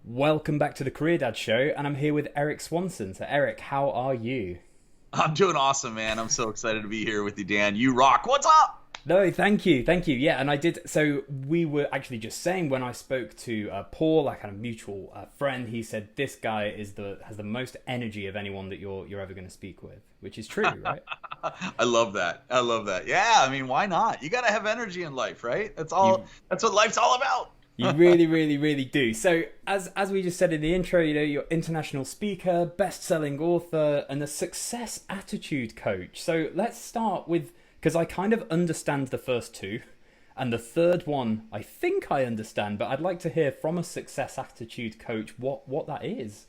Welcome back to the Career Dad Show, and I'm here with Erik Swanson. So, Erik, how are you? I'm doing awesome, man. I'm so excited to be here with you, Dan. You rock. What's up? No, thank you. Yeah, and I did. So we were actually just saying when I spoke to Paul, our kind of mutual friend, he said this guy has the most energy of anyone that you're ever going to speak with, which is true, right? I love that. I love that. Yeah, I mean, why not? You got to have energy in life, right? That's all. You That's what life's all about. you really, really, really do. So as we just said in the intro, you're international speaker, best-selling author, and a success attitude coach. So let's start with, because I kind of understand the first two, and the third one I think I understand, but I'd like to hear from a success attitude coach what that is.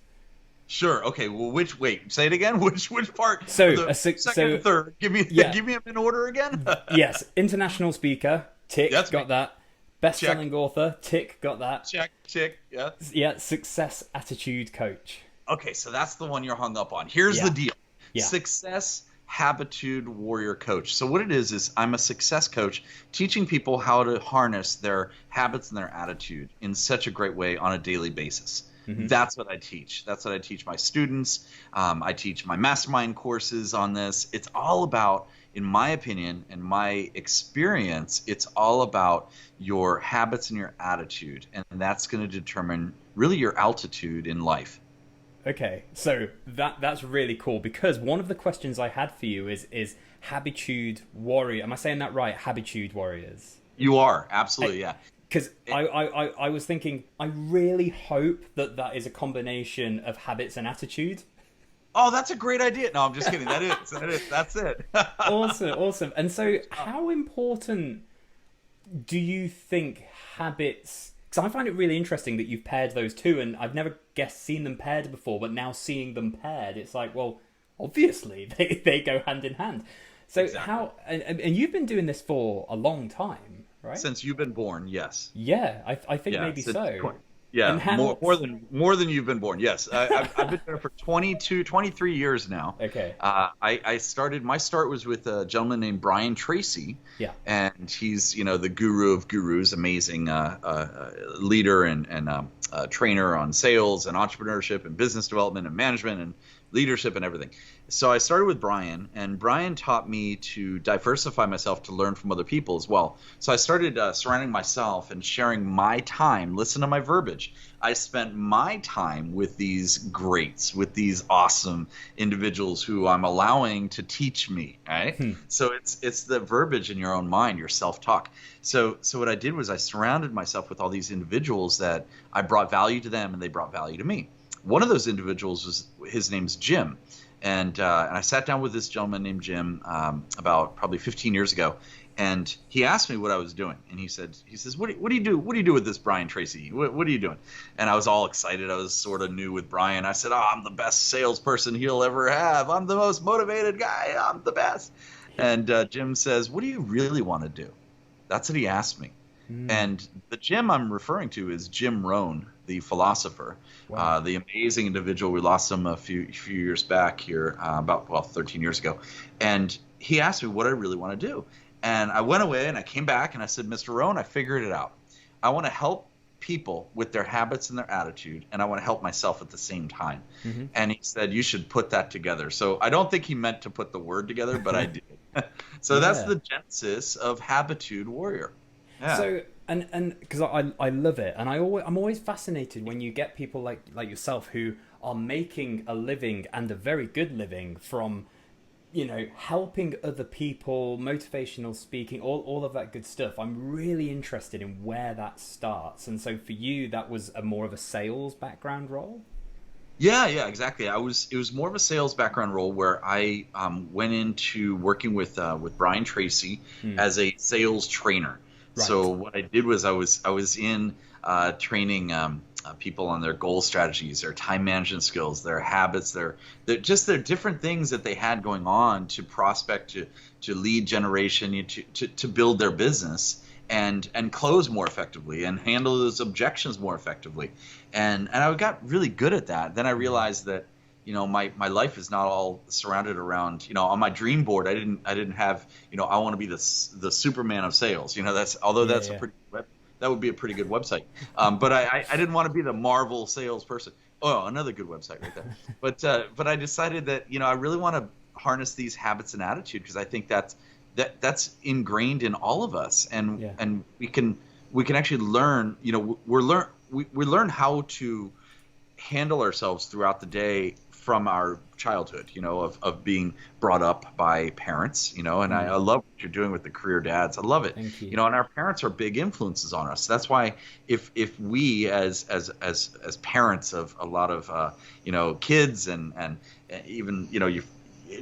Sure. Okay. Well, wait, say it again. Which part? So The second and third. Give me yeah, give me them in order again. yes, international speaker, tick, That's me. got that. Check. Best-selling author, tick, got that. Check. Yeah. Yeah, success attitude coach. Okay, so that's the one you're hung up on. Here's the Yeah, deal. yeah. Success Habitude Warrior Coach. So what it is I'm a success coach teaching people how to harness their habits and their attitude in such a great way on a daily basis. Hmm. That's what I teach. That's what I teach my students. I teach my mastermind courses on this. It's all about, in my opinion and my experience, it's all about your habits and your attitude. And that's going to determine really your altitude in life. Okay, so that's really cool because one of the questions I had for you is Habitude Warrior. Am I saying that right? Habitude Warriors. You are. Absolutely. Yeah. Because I was thinking, I really hope that is a combination of habits and attitude. Oh, that's a great idea. No, I'm just kidding. That's it. Awesome, awesome. And so, how important do you think habits? Because I find it really interesting that you've paired those two, and I've never guessed seen them paired before, but now seeing them paired, it's like, well, obviously they go hand in hand. So Exactly. how and you've been doing this for a long time, right? Since you've been born, yes. Yeah, I think Yeah. maybe so. And Yeah. how? More than you've been born. Yes. I've been there for 23 years now. Okay, I started. My start was with a gentleman named Brian Tracy, yeah. and he's the guru of gurus, amazing leader and trainer on sales and entrepreneurship and business development and management and leadership and everything. So I started with Brian, and Brian taught me to diversify myself to learn from other people as well. So I started surrounding myself and sharing my time. Listen to my verbiage. I spent my time with these greats, with these awesome individuals who I'm allowing to teach me. Right. Hmm. So it's the verbiage in your own mind, your self-talk. So what I did was I surrounded myself with all these individuals that I brought value to them, and they brought value to me. One of those individuals his name's Jim. And I sat down with this gentleman named Jim about probably 15 years ago, and he asked me what I was doing, and he says, what do you do? What do you do with this Brian Tracy? What are you doing? And I was all excited. I was sort of new with Brian. I said, I'm the best salesperson he'll ever have. I'm the most motivated guy. I'm the best. And Jim says, what do you really want to do? That's what he asked me. Hmm. And the Jim I'm referring to is Jim Rohn, the philosopher, Wow. the amazing individual. We lost him a few years back here, about 13 years ago. And he asked me what I really want to do. And I went away and I came back and I said, Mr. Rohn, I figured it out. I want to help people with their habits and their attitude, and I want to help myself at the same time. Hmm. And he said, you should put that together. So I don't think he meant to put the word together, but I did. So that's Yeah. the genesis of Habitude Warrior. Yeah. So and because I love it, and I'm always fascinated when you get people like yourself who are making a living and a very good living from helping other people, motivational speaking, all of that good stuff. I'm really interested in where that starts. And so for you, that was a more of a sales background role. Yeah, exactly. It was more of a sales background role where I went into working with Brian Tracy Hmm. as a sales trainer. So Right. what I did was I was in training people on their goal strategies, their time management skills, their habits, their different things that they had going on to prospect, to lead generation, to build their business and close more effectively and handle those objections more effectively. And I got really good at that. Then I realized that my life is not all surrounded around, on my dream board. I didn't have, I want to be the Superman of sales. That's, although Yeah, that's a yeah. pretty That would be a pretty good website. But I didn't want to be the Marvel salesperson. Oh, another good website right there. But I decided that, I really want to harness these habits and attitude, because I think that's ingrained in all of us, and we can actually learn. We learn how to handle ourselves throughout the day from our childhood, of being brought up by parents, and I love what you're doing with the career dads. I love it. Thank you. And our parents are big influences on us. That's why if we as parents of a lot of kids and even you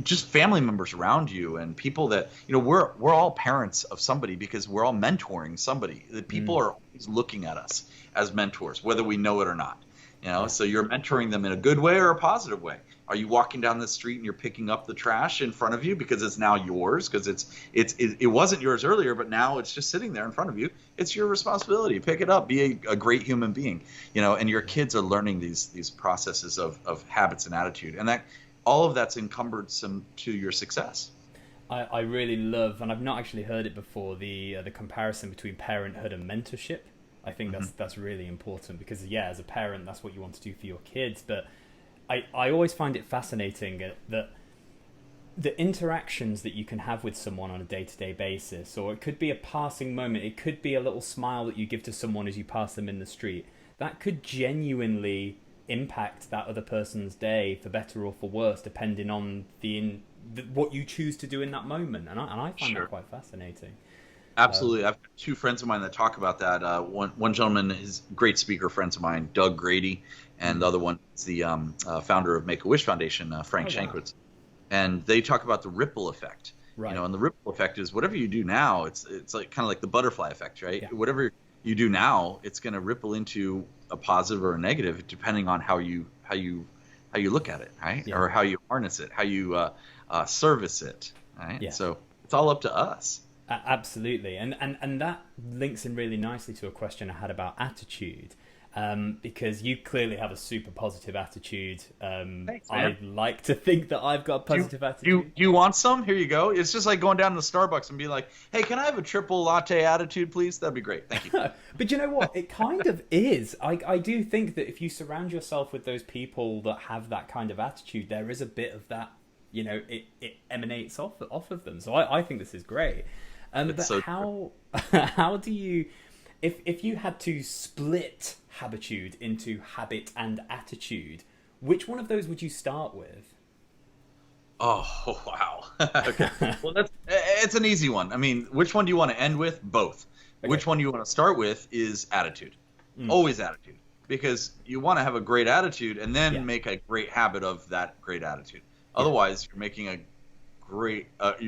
just family members around you and people that we're all parents of somebody, because we're all mentoring somebody. The people are always looking at us as mentors, whether we know it or not. So you're mentoring them in a good way or a positive way. Are you walking down the street and you're picking up the trash in front of you because it's now yours, because it wasn't yours earlier, but now it's just sitting there in front of you. It's your responsibility. Pick it up. Be a great human being. And your kids are learning these processes of habits and attitude, and that all of that's encumbered to your success. I really love, and I've not actually heard it before, the comparison between parenthood and mentorship. I think that's really important, because as a parent, that's what you want to do for your kids. But I always find it fascinating that the interactions that you can have with someone on a day-to-day basis, or it could be a passing moment, it could be a little smile that you give to someone as you pass them in the street, that could genuinely impact that other person's day for better or for worse, depending on what you choose to do in that moment. And I find that quite fascinating. Absolutely. I've got two friends of mine that talk about that. One gentleman is a great speaker, friends of mine, Doug Grady, and the other one is the founder of Make-A-Wish Foundation, Frank Shankwitz. And they talk about the ripple effect. Right. And the ripple effect is whatever you do now, it's like kind of like the butterfly effect, right? Yeah. Whatever you do now, it's going to ripple into a positive or a negative, depending on how you look at it, right? Yeah. Or how you harness it, how you service it, right? Yeah. So it's all up to us. Absolutely, and that links in really nicely to a question I had about attitude, because you clearly have a super positive attitude. Thanks, I like to think that I've got a positive attitude. Do you want some? Here you go. It's just like going down to Starbucks and be like, hey, can I have a triple latte attitude, please? That'd be great. Thank you. But you know what? It kind of is. I do think that if you surround yourself with those people that have that kind of attitude, there is a bit of that, it emanates off of them. So I think this is great. But how do you, if you had to split Habitude into habit and attitude, which one of those would you start with? Oh, wow. Okay. Well, it's an easy one. I mean, which one do you want to end with? Both. Okay. Which one do you want to start with is attitude. Always attitude. Because you want to have a great attitude and then make a great habit of that great attitude. Otherwise, you're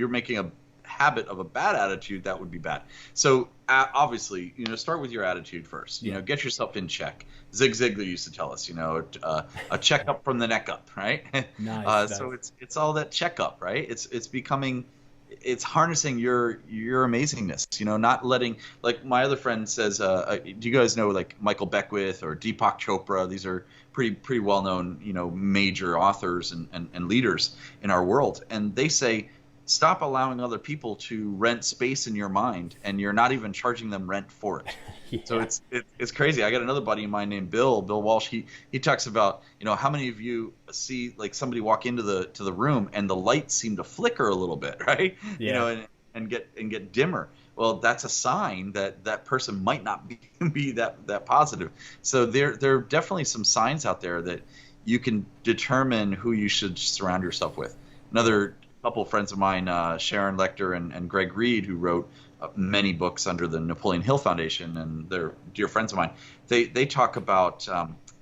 making a habit of a bad attitude that would be bad. So obviously, start with your attitude first. Get yourself in check. Zig Ziglar used to tell us, a checkup from the neck up, right? Nice. So it's all that checkup, right? It's harnessing your amazingness. Not letting, like my other friend says. Do you guys know like Michael Beckwith or Deepak Chopra? These are pretty well known, major authors and leaders in our world, and they say, stop allowing other people to rent space in your mind, and you're not even charging them rent for it. So it's crazy. I got another buddy of mine named Bill Walsh. He talks about, how many of you see like somebody walk into the room and the lights seem to flicker a little bit, right? Yeah. And get dimmer. Well, that's a sign that person might not be that positive. So there are definitely some signs out there that you can determine who you should surround yourself with. Another couple of friends of mine, Sharon Lecter and Greg Reed, who wrote many books under the Napoleon Hill Foundation, and they're dear friends of mine. They talk about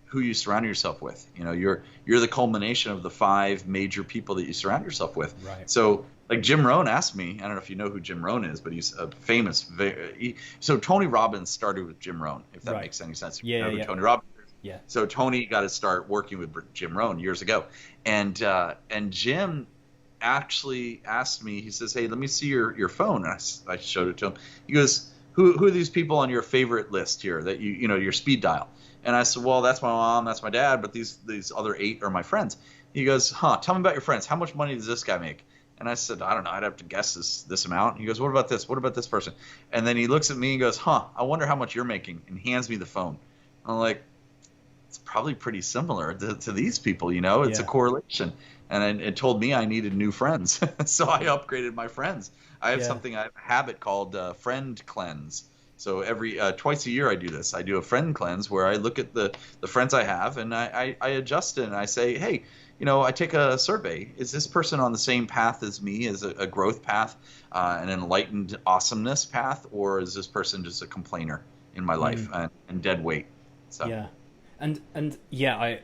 who you surround yourself with. You're the culmination of the 5 major people that you surround yourself with. Right. So, like Jim Rohn asked me, I don't know if you know who Jim Rohn is, but he's a famous. So Tony Robbins started with Jim Rohn, if that makes any sense. Tony Robbins. Yeah. So Tony got to start working with Jim Rohn years ago, and Jim actually asked me, he says, hey, let me see your phone. And I showed it to him. He goes, who are these people on your favorite list here that your speed dial? And I said, well, that's my mom, that's my dad, but these other 8 are my friends. He goes, tell me about your friends. How much money does this guy make? And I said, I don't know, I'd have to guess this amount. He goes, what about this? What about this person? And then he looks at me and goes, I wonder how much you're making, and hands me the phone. I'm like, it's probably pretty similar to these people, it's a correlation. And it told me I needed new friends. So I upgraded my friends. I have a habit called friend cleanse. So every twice a year I do this. I do a friend cleanse where I look at the friends I have, and I adjust it, and I say, hey, I take a survey. Is this person on the same path as me, as a growth path, an enlightened awesomeness path, or is this person just a complainer in my life and dead weight? So. Yeah. And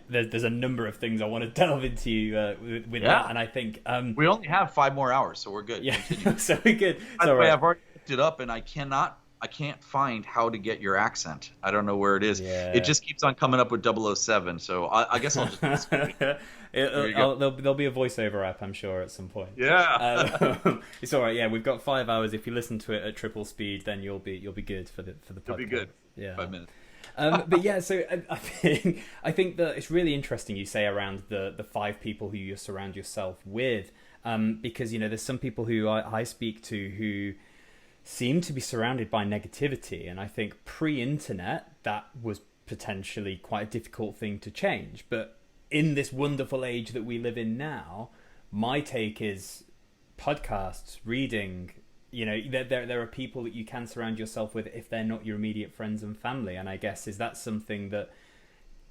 there's a number of things I want to delve into with that, and I think we only have 5 more hours, so we're good. Yeah, so we're good. By the way, I've already looked it up, and I can't find how to get your accent. I don't know where it is. Yeah. It just keeps on coming up with 007. So I guess I'll just. There'll be a voiceover app, I'm sure, at some point. Yeah. It's all right. Yeah, we've got 5 hours. If you listen to it at triple speed, then you'll be good for the podcast. You'll be good. Yeah. 5 minutes. But yeah, so I think that it's really interesting you say around the 5 people who you surround yourself with, because there's some people who I speak to who seem to be surrounded by negativity, and I think pre-internet that was potentially quite a difficult thing to change. But in this wonderful age that we live in now, my take is podcasts, reading. There are people that you can surround yourself with if they're not your immediate friends and family. And I guess, is that something that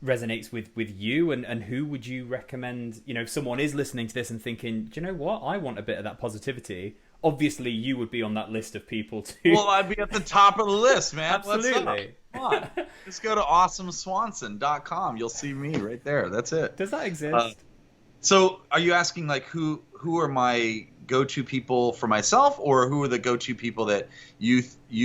resonates with you? And who would you recommend? If someone is listening to this and thinking, do you know what? I want a bit of that positivity. Obviously, you would be on that list of people too. Well, I'd be at the top of the list, man. Absolutely. Come on. Just go to awesomeswanson.com. You'll see me right there. That's it. Does that exist? So are you asking like who are my go-to people for myself, or who are the go-to people that you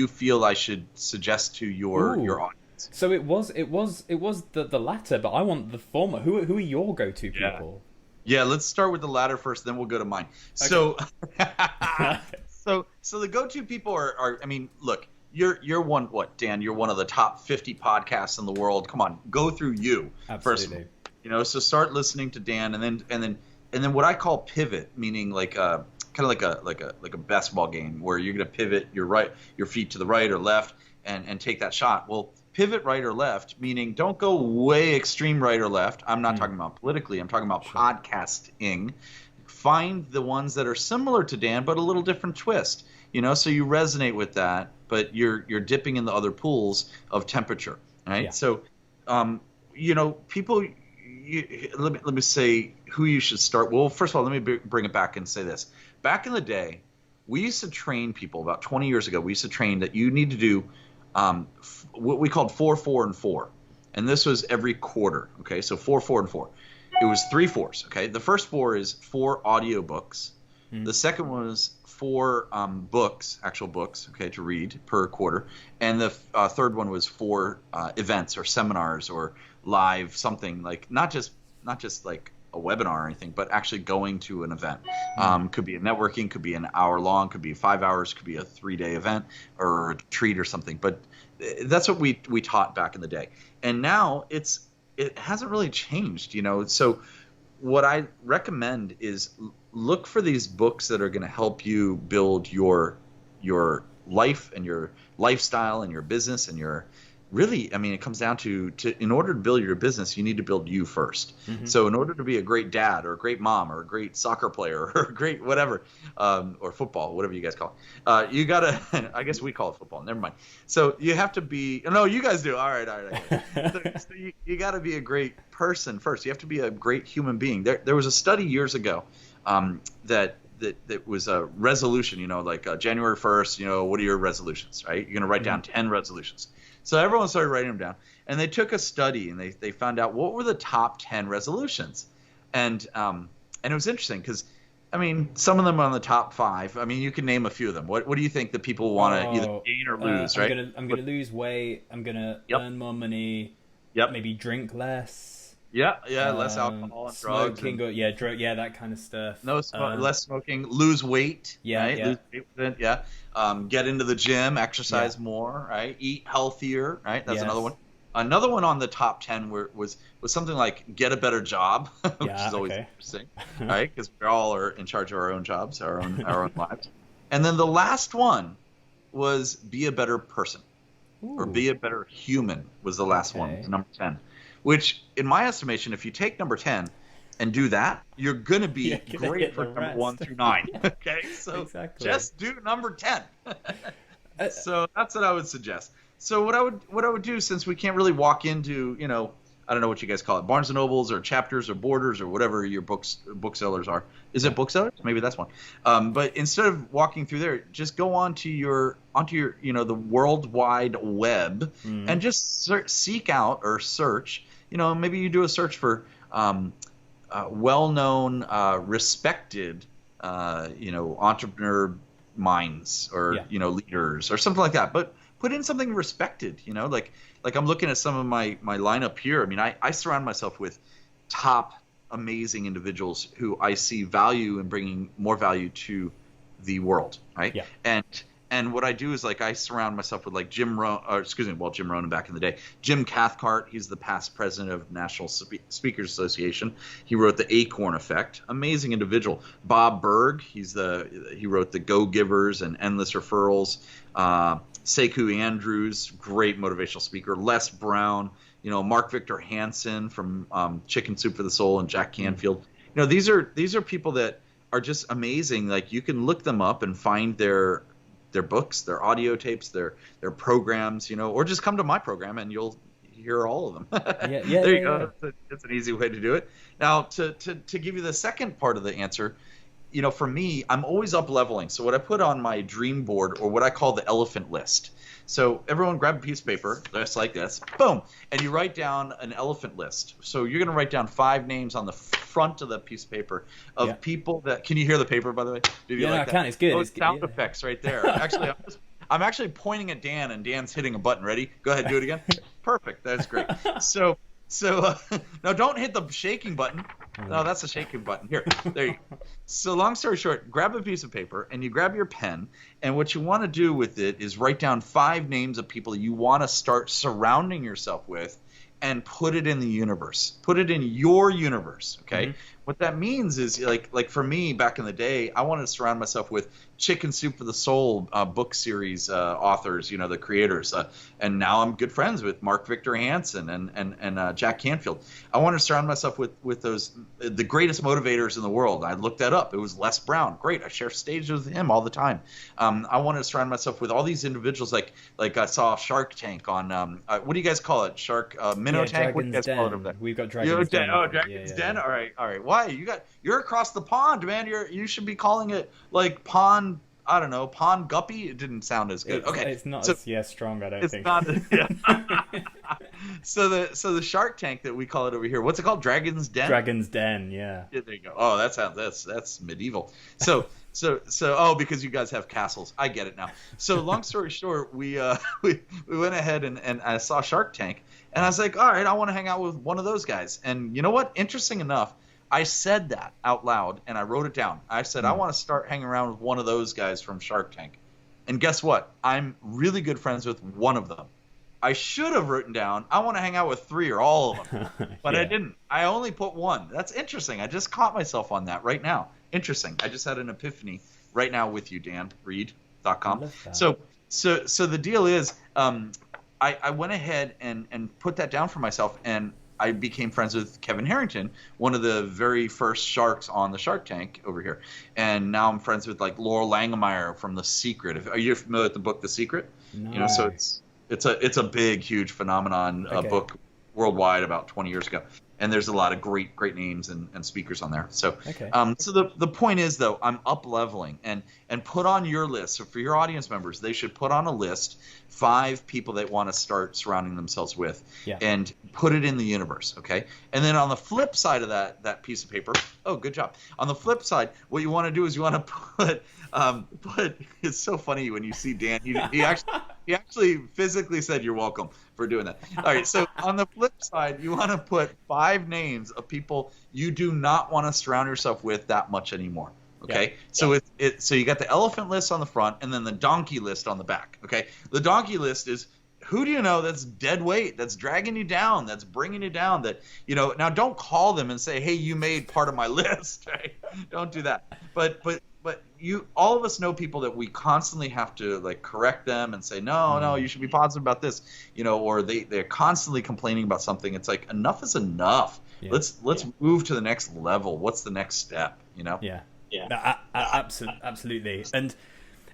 feel I should suggest to your audience? So it was the latter, but I want the former. Who are your go-to people? Yeah, let's start with the latter first, then we'll go to mine. Okay. So the go-to people are I mean, look, you're one, Dan, you're one of the top 50 podcasts in the world. Come on, go through you. Absolutely. First. So start listening to Dan, and then what I call pivot, meaning like kind of like a basketball game where you're going to pivot your feet to the right or left and take that shot. Well, pivot right or left, meaning don't go way extreme right or left. I'm not talking about politically. I'm talking about podcasting. Find the ones that are similar to Dan, but a little different twist. So you resonate with that, but you're dipping in the other pools of temperature, right? Yeah. So, people. Let me say who you should start. Well, first of all, let me bring it back and say this. Back in the day, we used to train people about 20 years ago. We used to train that you need to do what we called 4, 4, and 4. And this was every quarter. Okay, so 4, 4, and 4. It was 3 4s. Okay, the first 4 is 4 audiobooks. The second one was 4 books, actual books, okay, to read per quarter. And the third one was 4 events or seminars or live something, like not just like a webinar or anything, but actually going to an event. Could be a networking, could be an hour long, could be 5 hours, could be a 3-day event or a retreat or something. But that's what we taught back in the day. And now it hasn't really changed, So what I recommend is look for these books that are going to help you build your life and your lifestyle and your business and your really, I mean, it comes down to in order to build your business, you need to build you first. So in order to be a great dad or a great mom or a great soccer player or a great whatever, or football, whatever you guys call it, you got to, I guess we call it football. Never mind. So you have to be, no, you guys do. All right. So you got to be a great person first. You have to be a great human being. There was a study years ago that was a resolution, like January 1st, what are your resolutions, right? You're going to write down 10 resolutions. So everyone started writing them down, and they took a study and they found out what were the top 10 resolutions, and it was interesting because, I mean, some of them are on the top 5. I mean, you can name a few of them. What do you think that people want to either gain or lose? Right? I'm gonna lose weight. I'm gonna earn more money. Maybe drink less. Less alcohol and drugs. Smoking, that kind of stuff. Less smoking. Lose weight. Lose weight, get into the gym, exercise more, right? Eat healthier, right? That's another one. Another one on the top 10 was something like get a better job, which is always interesting, right? Because we all are in charge of our own jobs, our own lives. And then the last one was be a better person. Ooh. Or be a better human was the last one, number 10. Which, in my estimation, if you take number 10 and do that, you're going to be great for number 1 through 9. Okay? So just do number 10. So that's what I would suggest. So what I would do, since we can't really walk into, I don't know what you guys call it, Barnes and Nobles or Chapters or Borders or whatever your booksellers are. Is it booksellers? Maybe that's one. But instead of walking through there, just go onto your the World Wide Web and just seek out or search. Maybe you do a search for well-known, respected, entrepreneur minds or leaders or something like that. But put in something respected, like I'm looking at some of my lineup here. I mean, I surround myself with top amazing individuals who I see value in bringing more value to the world, right? Yeah. And what I do is I surround myself with Jim Rohn back in the day. Jim Cathcart, he's the past president of National Speakers Association. He wrote The Acorn Effect, amazing individual. Bob Berg, he wrote The Go-Givers and Endless Referrals. Sekou Andrews, great motivational speaker. Les Brown, Mark Victor Hansen from Chicken Soup for the Soul and Jack Canfield. These are people that are just amazing. You can look them up and find their books, their audio tapes, their programs, or just come to my program and you'll hear all of them. There you go. It's an easy way to do it. Now, to give you the second part of the answer, for me, I'm always up leveling. So what I put on my dream board, or what I call the elephant list. So everyone grab a piece of paper, just like this, boom, and you write down an elephant list. So you're going to write down 5 names on the front of the piece of paper of people that – can you hear the paper, by the way? I can. It's good. It's sound effects right there. Actually, I'm actually pointing at Dan, and Dan's hitting a button. Ready? Go ahead, do it again. Perfect. That's great. So now don't hit the shaking button. No, that's the shaking button. Here, there you go. So long story short, grab a piece of paper and you grab your pen, and what you want to do with it is write down 5 names of people you want to start surrounding yourself with and put it in the universe. Put it in your universe, okay? Mm-hmm. What that means is, like for me back in the day, I wanted to surround myself with Chicken Soup for the Soul book series authors, the creators. And now I'm good friends with Mark Victor Hansen and Jack Canfield. I want to surround myself with those the greatest motivators in the world. I looked that up. It was Les Brown. Great. I share stages with him all the time. I wanted to surround myself with all these individuals. Like I saw Shark Tank on what do you guys call it? Shark Minnow Tank. What do you guys call it over there? We've got Dragon's Den. Oh, Dragon's Den. All right. Why? You're across the pond, man. You should be calling it Pond. I don't know, Pond Guppy. It didn't sound as good. It's not as strong. I don't think. It's not. So the Shark Tank that we call it over here. What's it called? Dragon's Den. Dragon's Den. Yeah. There you go. Oh, that's medieval. So oh, because you guys have castles. I get it now. So long story short, we went ahead and I saw Shark Tank, and I was like, all right, I want to hang out with one of those guys. And you know what? Interesting enough, I said that out loud, and I wrote it down. I said, I want to start hanging around with one of those guys from Shark Tank. And guess what? I'm really good friends with one of them. I should have written down, I want to hang out with 3 or all of them. But I didn't. I only put 1. That's interesting. I just caught myself on that right now. Interesting. I just had an epiphany right now with you, danreed.com. So the deal is I went ahead and put that down for myself, and I became friends with Kevin Harrington, one of the very first sharks on the Shark Tank over here. And now I'm friends with Laurel Langemeyer from The Secret. Are you familiar with the book The Secret? No. So it's a big, huge phenomenon book worldwide about 20 years ago. And there's a lot of great names and speakers on there. So so the point is, though, I'm up leveling and put on your list. So for your audience members, they should put on a list 5 people they want to start surrounding themselves with and put it in the universe, okay? And then on the flip side of that piece of paper, oh, good job. On the flip side, what you want to do is you want to put it's so funny when you see Dan. He actually physically said you're welcome for doing that. All right, so on the flip side, you want to put 5 names of people you do not want to surround yourself with that much anymore. Okay, so so you got the elephant list on the front and then the donkey list on the back. Okay, the donkey list is who do you know that's dead weight, that's dragging you down, that's bringing you down, that, now don't call them and say, hey, you made part of my list, right? Don't do that. But all of us know people that we constantly have to like correct them and say, no, you should be positive about this, or they're constantly complaining about something. It's like, enough is enough. Yeah. Let's move to the next level. What's the next step, Yeah. No, absolutely. And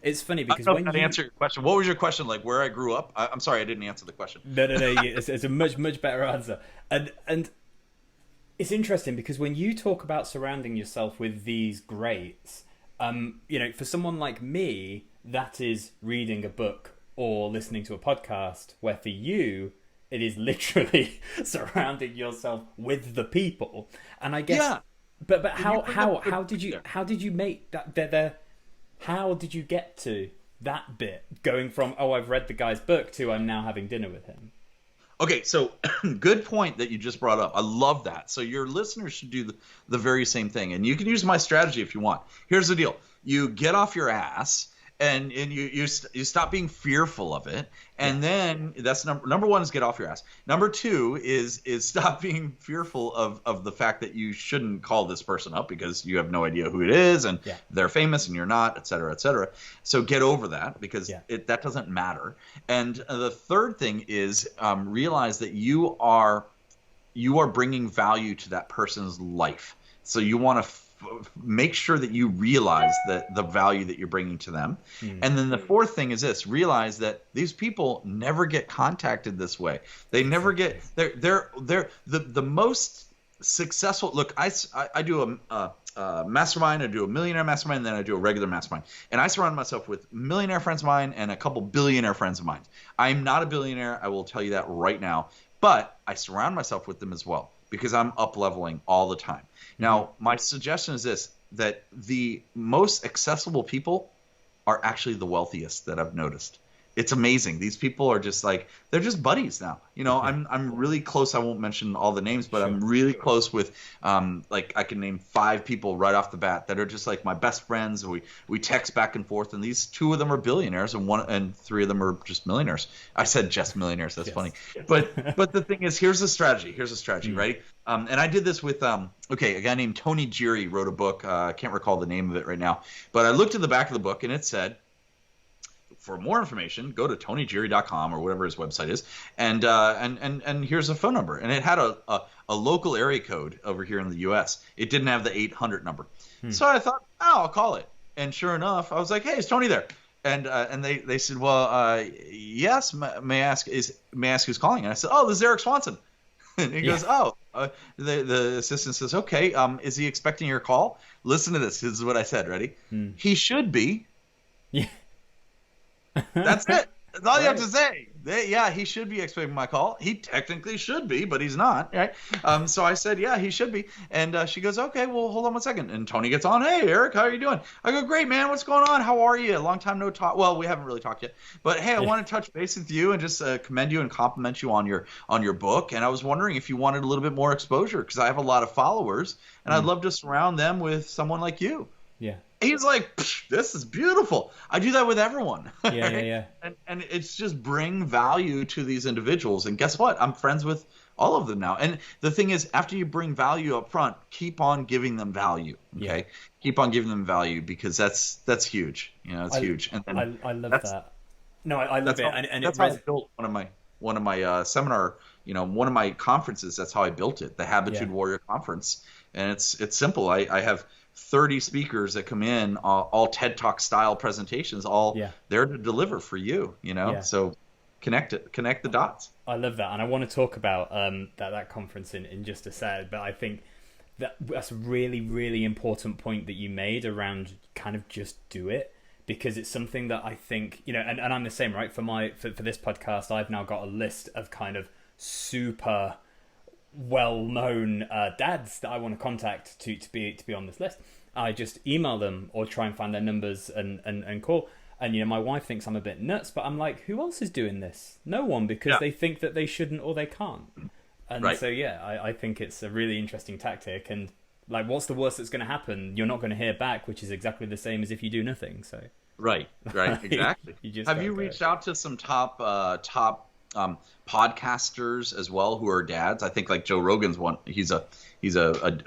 it's funny because when you answer your question, what was your question? Like where I grew up? I'm sorry, I didn't answer the question. No. It's a much better answer. And it's interesting because when you talk about surrounding yourself with these greats, for someone like me, that is reading a book or listening to a podcast, where for you, it is literally surrounding yourself with the people. And I guess, yeah. But how did you make that? How did you get to that bit, going from, I've read the guy's book, to I'm now having dinner with him? Okay, so good point that you just brought up. I love that. So your listeners should do the very same thing. And you can use my strategy if you want. Here's the deal. You get off your ass and you stop being fearful of it. And then that's number one is get off your ass. Number two is stop being fearful of the fact that you shouldn't call this person up because you have no idea who it is and they're famous and you're not, et cetera, et cetera. So get over that because that doesn't matter. And the third thing is realize that you are bringing value to that person's life. So you want to make sure that you realize that the value that you're bringing to them. And then the fourth thing is this: realize that these people never get contacted this way. They never get they're the most successful. Look, I do a mastermind, I do a millionaire mastermind, and then I do a regular mastermind. And I surround myself with millionaire friends of mine and a couple billionaire friends of mine. I'm not a billionaire, I will tell you that right now, but I surround myself with them as well because I'm up leveling all the time. Now, my suggestion is this: that the most accessible people are actually the wealthiest that I've noticed. It's amazing. These people are just like, they're just buddies now. I'm really close. I won't mention all the names, but I'm really close with like I can name 5 people right off the bat that are just like my best friends. We text back and forth, and these 2 of them are billionaires and 3 of them are just millionaires. I said just millionaires. That's funny. Yes. But the thing is, here's the strategy. Right? And I did this with a guy named Tony Geary wrote a book. I can't recall the name of it right now, but I looked at the back of the book and it said, for more information, go to tonygeary.com or whatever his website is, and here's a phone number. And it had a local area code over here in the U.S. It didn't have the 800 number. So I thought, I'll call it. And sure enough, I was like, hey, is Tony there? And they said, well, yes. May I ask who's calling? And I said, this is Erik Swanson. And he goes, the assistant says, okay, is he expecting your call? Listen to this. This is what I said. Ready? He should be. Yeah. That's it. That's all you have to say. He should be expecting my call. He technically should be, but he's not. Right? So I said, he should be. And she goes, okay, well, hold on one second. And Tony gets on. Hey, Erik, how are you doing? I go, great, man. What's going on? How are you? Long time no talk. Well, we haven't really talked yet. But hey, I want to touch base with you and just commend you and compliment you on your book. And I was wondering if you wanted a little bit more exposure because I have a lot of followers, and I'd love to surround them with someone like you. Yeah. He's like, this is beautiful. I do that with everyone. Yeah. And it's just bring value to these individuals. And guess what? I'm friends with all of them now. And the thing is, after you bring value up front, keep on giving them value. Okay. Yeah. Keep on giving them value because that's huge. It's huge. And then I love that. No, I love it. And that's how I built one of my seminar, one of my conferences. That's how I built it, the Habitude Warrior conference. And it's simple. I have 30 speakers that come in, all TED Talk style presentations, all there to deliver for you, So connect the dots. I love that. And I want to talk about that conference in just a sec, but I think that's a really, really important point that you made around kind of just do it, because it's something that I think, and I'm the same, right? For this podcast, I've now got a list of kind of super well-known dads that I want to contact to be on this list. I just email them or try and find their numbers and call. And my wife thinks I'm a bit nuts, but I'm like, who else is doing this? No one, because they think that they shouldn't or they can't. And so I think it's a really interesting tactic. And like, what's the worst that's going to happen? You're not going to hear back, which is exactly the same as if you do nothing. So right, exactly. Have you reached out to some top podcasters as well who are dads. I think like Joe Rogan's one. He's a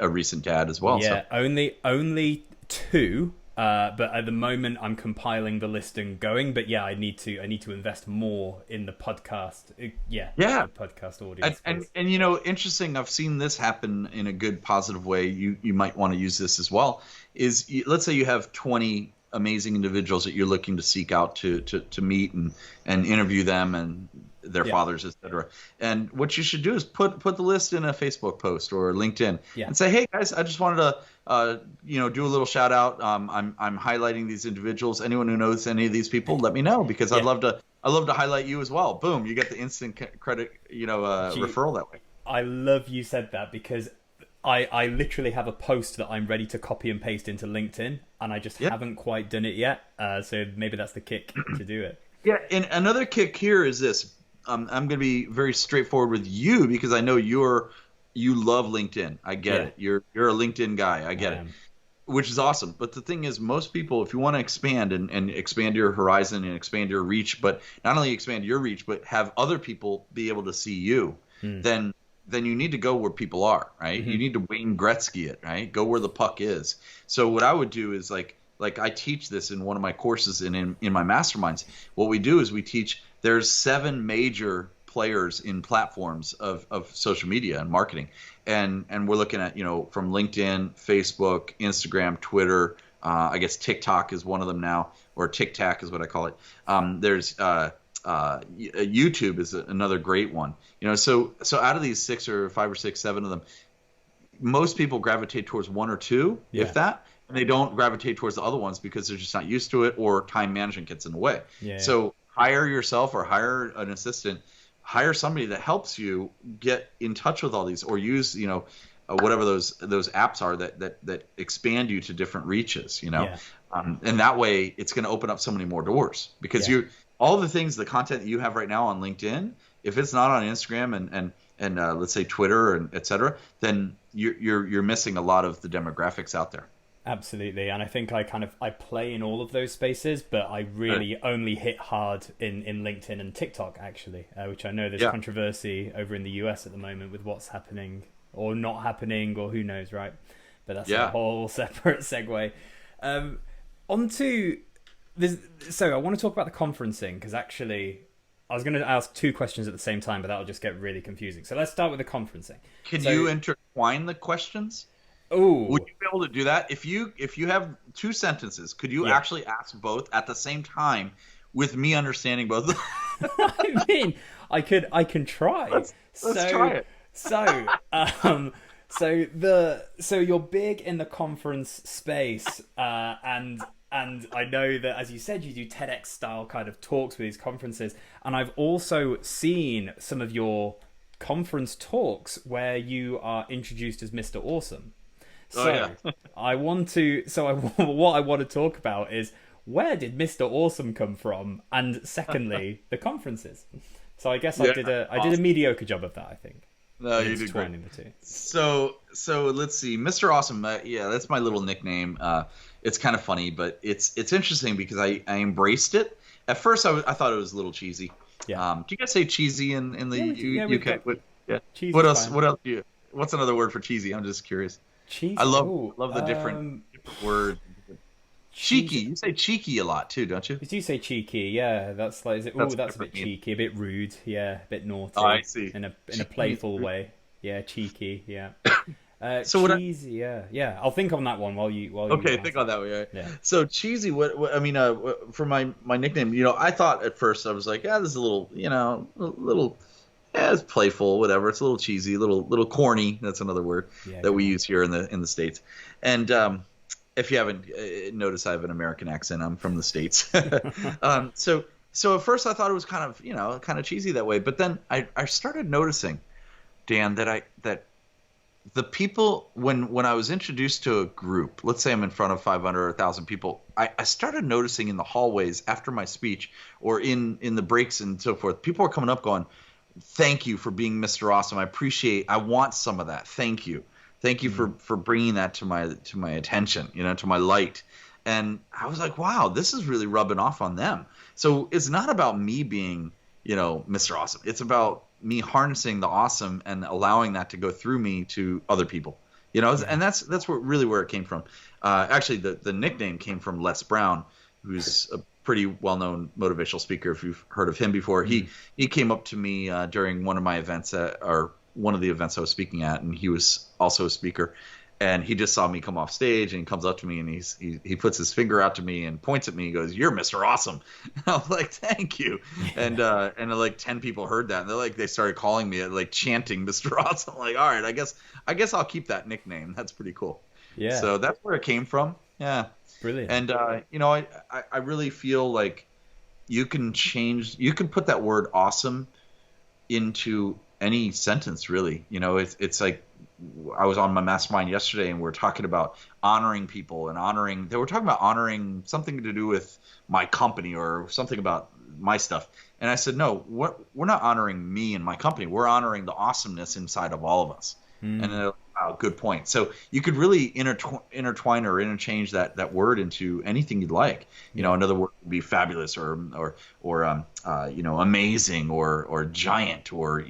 recent dad as well. Yeah, So only two. But at the moment, I'm compiling the list and going. But yeah, I need to invest more in the podcast. yeah. The podcast audience. And you know, interesting. I've seen this happen in a good, positive way. You might want to use this as well. Let's say you have 20 amazing individuals that you're looking to seek out to meet and interview them and their fathers, etc. And what you should do is put the list in a Facebook post or LinkedIn and say, hey guys, I just wanted to do a little shout out. I'm highlighting these individuals. Anyone who knows any of these people, let me know, because I'd love to highlight you as well. Boom, you get the instant credit, referral that way. I love you said that, because I literally have a post that I'm ready to copy and paste into LinkedIn, and I just haven't quite done it yet. So maybe that's the kick to do it. Yeah, and another kick here is this. I'm going to be very straightforward with you, because I know you love LinkedIn. I get it. You're a LinkedIn guy. I get it, which is awesome. But the thing is, most people, if you want to expand and expand your horizon and expand your reach, but not only expand your reach, but have other people be able to see you, then you need to go where people are, right? You need to Wayne Gretzky it, right? Go where the puck is. So what I would do is like I teach this in one of my courses and in my masterminds. What we do is we teach, there's 7 major players in platforms of social media and marketing. And we're looking at, from LinkedIn, Facebook, Instagram, Twitter, I guess TikTok is one of them now, or TikTok is what I call it. There's YouTube is another great one. So out of these 6 or 5 or 6, 7 of them, most people gravitate towards 1 or 2, if that, and they don't gravitate towards the other ones because they're just not used to it, or time management gets in the way. So hire yourself or hire an assistant, hire somebody that helps you get in touch with all these, or use, whatever those apps are that expand you to different reaches, and that way it's going to open up so many more doors, because all the things, the content that you have right now on LinkedIn, if it's not on Instagram and let's say Twitter and et cetera, then you're missing a lot of the demographics out there. Absolutely. And I think I play in all of those spaces, but I really only hit hard in LinkedIn and TikTok, actually, which I know there's controversy over in the US at the moment with what's happening or not happening, or who knows, right? But that's a whole separate segue. Onto this. So I want to talk about the conferencing, because actually I was going to ask 2 questions at the same time, but that'll just get really confusing. So let's start with the conferencing. Can you intertwine the questions? Oh, would you be able to do that? If you have 2 sentences, could you actually ask both at the same time with me understanding both? I mean, I can try. Let's try it. So you're big in the conference space, and I know that, as you said, you do TEDx style kind of talks with these conferences, and I've also seen some of your conference talks where you are introduced as Mr. Awesome. So what I want to talk about is, where did Mr. Awesome come from? And secondly, the conferences. So I guess I did a mediocre job of that, I think. No, you did great. The 2. So let's see, Mr. Awesome. That's my little nickname. It's kind of funny, but it's interesting because I embraced it. At first, I thought it was a little cheesy. Yeah. Do you guys say cheesy in the UK? Cheesy. What else? Fine. What else? What's another word for cheesy? I'm just curious. Cheesy. I love the different words. Cheeky. You say cheeky a lot too, don't you? You do say cheeky, yeah. That's like, that's a bit cheeky, a bit rude, yeah, a bit naughty. Oh, I see. In a playful way, yeah, cheeky, yeah. So cheesy, yeah. I'll think on that one while you. Okay, think on that one. Right? Yeah. So cheesy. What I mean, for my nickname, I thought at first I was like, this is a little, it's playful, whatever. It's a little cheesy, a little corny. That's another word that we use here in the States. And if you haven't noticed, I have an American accent. I'm from the States. So at first I thought it was kind of cheesy that way. But then I started noticing, Dan, that the people, when I was introduced to a group, let's say I'm in front of 500 or 1,000 people, I started noticing in the hallways after my speech, or in the breaks and so forth, people are coming up going, "Thank you for being Mr. Awesome. I want some of that. Thank you. Thank you for bringing that to my attention, to my light." And I was like, wow, this is really rubbing off on them. So it's not about me being, Mr. Awesome. It's about me harnessing the awesome and allowing that to go through me to other people. And that's where it came from. Actually, the nickname came from Les Brown, who's a pretty well-known motivational speaker. If you've heard of him before, he came up to me during one of my events or one of the events I was speaking at, and he was also a speaker. And he just saw me come off stage, and he comes up to me, and he puts his finger out to me and points at me. He goes, "You're Mr. Awesome." And I was like, "Thank you." And like 10 people heard that, and they started calling me, like chanting Mr. Awesome. I'm like, all right, I guess I'll keep that nickname. That's pretty cool. Yeah. So that's where it came from. Yeah. Brilliant. And I really feel like you can put that word awesome into any sentence, really. It's like, I was on my mastermind yesterday, and we're talking about honoring people and they were talking about honoring something to do with my company or something about my stuff. And I said, no, we're not honoring me and my company. We're honoring the awesomeness inside of all of us. And good point. So you could really intertwine or interchange that word into anything you'd like. Another word would be fabulous or amazing or giant or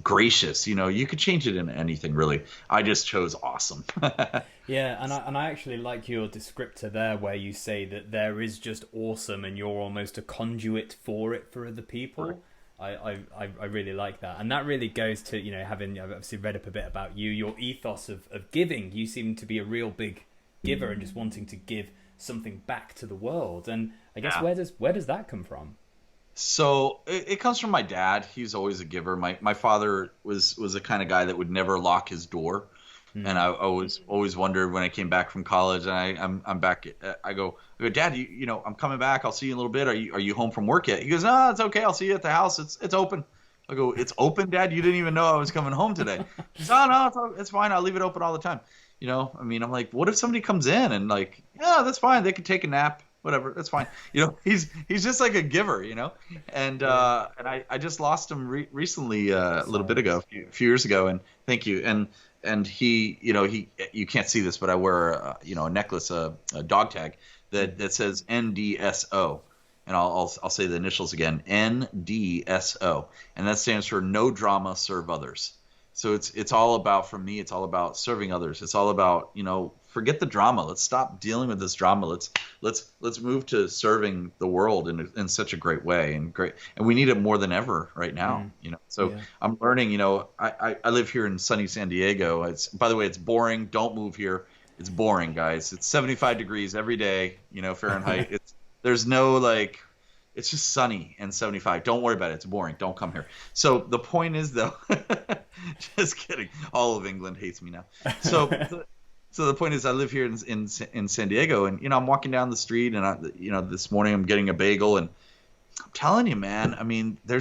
gracious. You could change it into anything, really. I just chose awesome. Yeah, and I actually like your descriptor there, where you say that there is just awesome, and you're almost a conduit for it for other people. Right. I really like that, and that really goes to I've obviously read up a bit about you, your ethos of giving. You seem to be a real big giver and just wanting to give something back to the world. And I guess where does that come from? So it comes from my dad. He's always a giver. My father was the kind of guy that would never lock his door. And I always wondered when I came back from college, and I'm back. I go, Dad, I'm coming back. I'll see you in a little bit. Are you home from work yet? He goes, no, it's okay. I'll see you at the house. It's open. I go, it's open, Dad? You didn't even know I was coming home today. He goes, oh, no, it's fine. I'll leave it open all the time. I'm like, what if somebody comes in and like, yeah, that's fine. They could take a nap. Whatever, that's fine. He's just like a giver, and I just lost him recently, a little bit ago, a few years ago, and thank you. And he, you can't see this, but I wear a necklace, a dog tag that says NDSO, and I'll say the initials again, NDSO, and that stands for No Drama, Serve Others. So it's all about, for me, it's all about serving others. It's all about, forget the drama. Let's stop dealing with this drama. Let's move to serving the world in such a great way, and we need it more than ever right now. So yeah. I'm learning. I live here in sunny San Diego. By the way, it's boring. Don't move here. It's boring, guys. It's 75 degrees every day. Fahrenheit. There's no like. It's just sunny and 75. Don't worry about it. It's boring. Don't come here. So the point is, though, just kidding. All of England hates me now. So the point is, I live here in San Diego, and I'm walking down the street, and this morning I'm getting a bagel, and I'm telling you, man. I mean, you're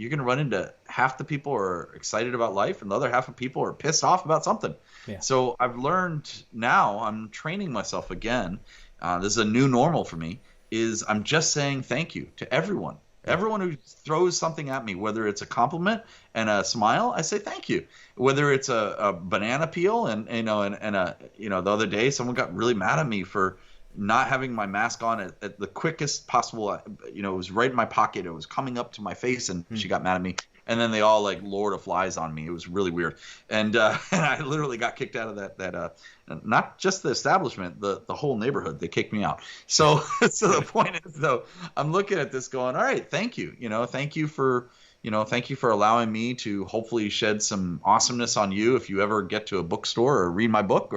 gonna run into half the people are excited about life, and the other half of people are pissed off about something. Yeah. So I've learned now. I'm training myself again. This is a new normal for me. I'm just saying thank you to everyone. Everyone who throws something at me, whether it's a compliment and a smile, I say thank you. Whether it's a banana peel, and the other day someone got really mad at me for not having my mask on at the quickest possible. It was right in my pocket. It was coming up to my face, and she got mad at me. And then they all like Lord of Flies on me. It was really weird. And I literally got kicked out of that not just the establishment, the whole neighborhood. They kicked me out. So the point is, though, I'm looking at this going, all right, thank you. Thank you for allowing me to hopefully shed some awesomeness on you if you ever get to a bookstore or read my book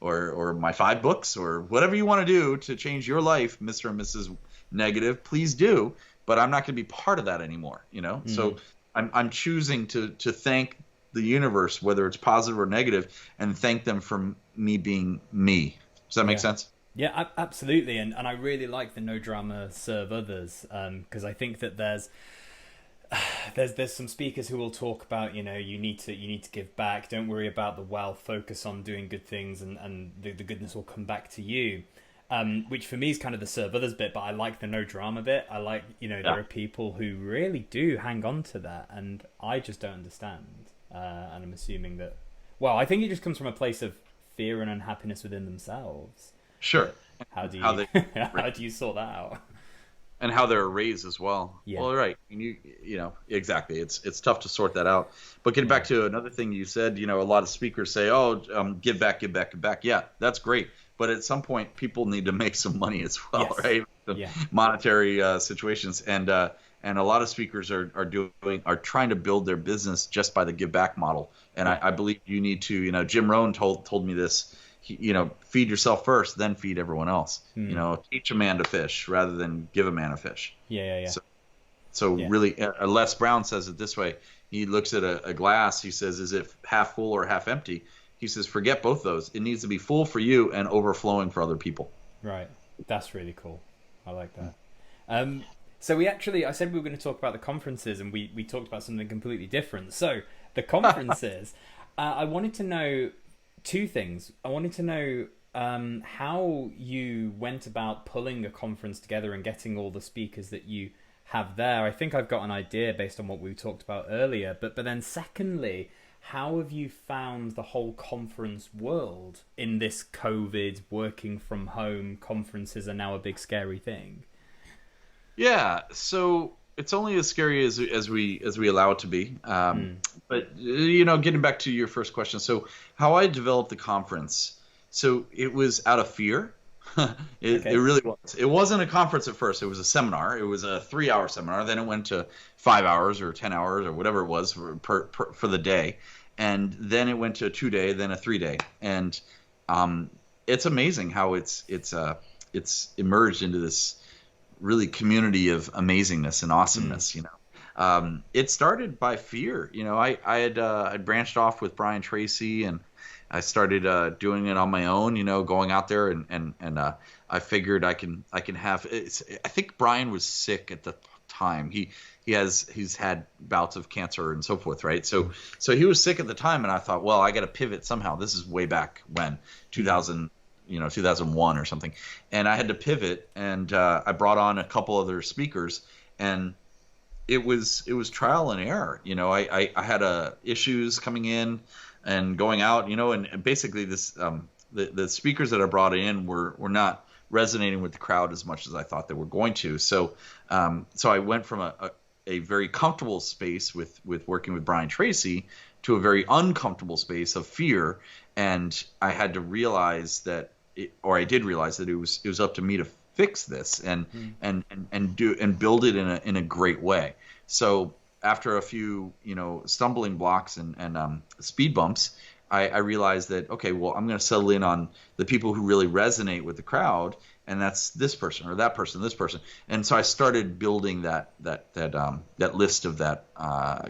or my 5 books or whatever you want to do to change your life, Mr. and Mrs. Negative, please do. But I'm not going to be part of that anymore, So I'm choosing to thank the universe, whether it's positive or negative, and thank them for me being me. Does that make sense? Yeah, absolutely. And I really like the no drama, serve others, because I think that there's some speakers who will talk about, you need to give back. Don't worry about the wealth. Focus on doing good things, and the goodness will come back to you. Which for me is kind of the serve others bit, but I like the no drama bit. I like, there are people who really do hang on to that, and I just don't understand. And I'm assuming that, I think it just comes from a place of fear and unhappiness within themselves. Sure. How do you sort that out? And how they're raised as well. Yeah, Well, right. And you know, exactly. It's tough to sort that out. But getting yeah, back to another thing you said, you know, a lot of speakers say, "Oh, give back, give back, give back." Yeah, that's great. But at some point, people need to make some money as well, yes, right? The yeah, monetary situations, and a lot of speakers are trying to build their business just by the give back model. And yeah. I believe you need to, you know, Jim Rohn told me this. You know, feed yourself first, then feed everyone else. You Hmm. know, teach a man to fish rather than give a man a fish. Yeah, yeah, yeah, So, so yeah. really, Les Brown says it this way. He looks at a glass. He says, "Is it half full or half empty?" He says, "Forget both those. It needs to be full for you and overflowing for other people." Right. That's really cool. I like that. Um, so we actually, I said we were going to talk about the conferences, and we talked about something completely different. So the conferences, I wanted to know two things. I wanted to know how you went about pulling a conference together and getting all the speakers that you have there. I think I've got an idea based on what we talked about earlier. But then secondly, how have you found the whole conference world in this COVID working from home? Conferences are now a big scary thing. Yeah. So it's only as scary as we allow it to be. Mm. But you know, getting back to your first question. So how I developed the conference. So it was out of fear. It Okay. really was. It wasn't a conference at first. It was a seminar. It was a 3 hour seminar. Then it went to 5 hours or 10 hours or whatever it was for the day. And then it went to a 2 day, then a 3 day. And um, it's amazing how it's emerged into this really community of amazingness and Mm. awesomeness. You know, it started by fear. You know, I'd branched off with Brian Tracy, and I started doing it on my own. You know, going out there and I figured I can have. I think Brian was sick at the time. He's had bouts of cancer and so forth, right? So he was sick at the time, and I thought, well, I got to pivot somehow. This is way back when Mm. 2000, 2001 or something, and I had to pivot, and I brought on a couple other speakers, and it was trial and error. You know, I had issues coming in and going out. You know, and basically the speakers that I brought in were not resonating with the crowd as much as I thought they were going to. So I went from a very comfortable space with working with Brian Tracy to a very uncomfortable space of fear, and I had to realize that, or I did realize that it was up to me to fix this and Mm. and build it in a great way. So after a few stumbling blocks and speed bumps, I realized that, okay, well, I'm going to settle in on the people who really resonate with the crowd, and that's this person or that person, this person. And so I started building that list of that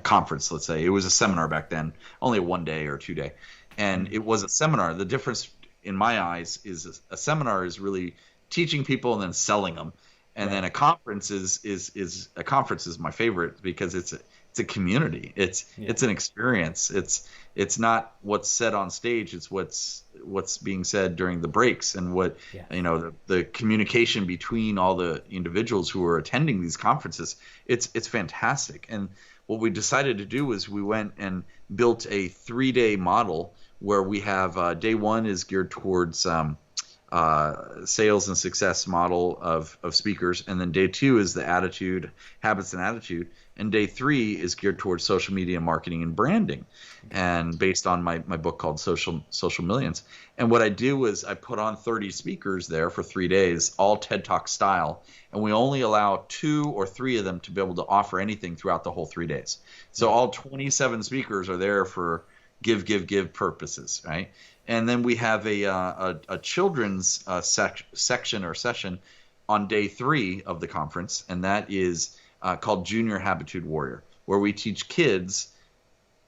conference. Let's say it was a seminar back then, only a 1 day or 2 day, and Mm. it was a seminar. The difference in my eyes is a seminar is really teaching people and then selling them, and then Right. a conference is my favorite because it's a community. Yeah. It's an experience. It's not what's said on stage. It's what's being said during the breaks, and what Yes. the communication between all the individuals who are attending these conferences. It's fantastic. And what we decided to do was we went and built a 3 day model where we have day one is geared towards sales and success model of speakers, and then day two is the attitude, habits, and attitude, and day three is geared towards social media marketing and branding, Okay. and based on my book called Social Millions. And what I do was I put on 30 speakers there for 3 days, all TED Talk style, and we only allow 2 or 3 of them to be able to offer anything throughout the whole 3 days. So Right. all 27 speakers are there for give purposes, right? And then we have a children's section or session on day three of the conference, and that is called Junior Habitude Warrior, where we teach kids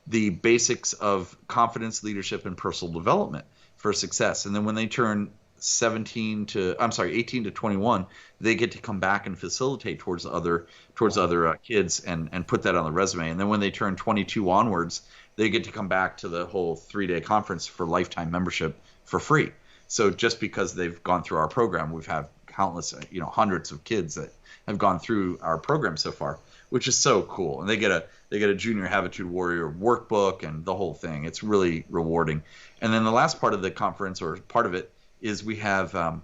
the basics of confidence, leadership, and personal development for success. And then when they turn 18 to 21, they get to come back and facilitate Wow. towards other kids and put that on the resume. And then when they turn 22 onwards, they get to come back to the whole 3 day conference for lifetime membership for free. So just because they've gone through our program, we've had countless, hundreds of kids that have gone through our program so far, which is so cool. And they get a Junior Habitude Warrior workbook and the whole thing. It's really rewarding. And then the last part of the conference, or part of it, is we have a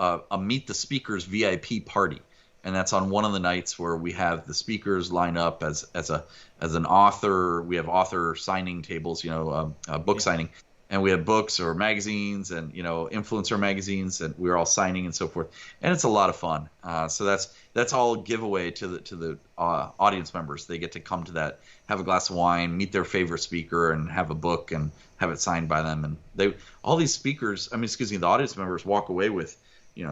a Meet the Speakers VIP party, and that's on one of the nights where we have the speakers line up as an author. We have author signing tables, book signing, and we have books or magazines and influencer magazines, and we're all signing and so forth, and it's a lot of fun. So that's all giveaway to the audience members. They get to come to that, have a glass of wine, meet their favorite speaker, and have a book and have it signed by them. And all these speakers, the audience members walk away with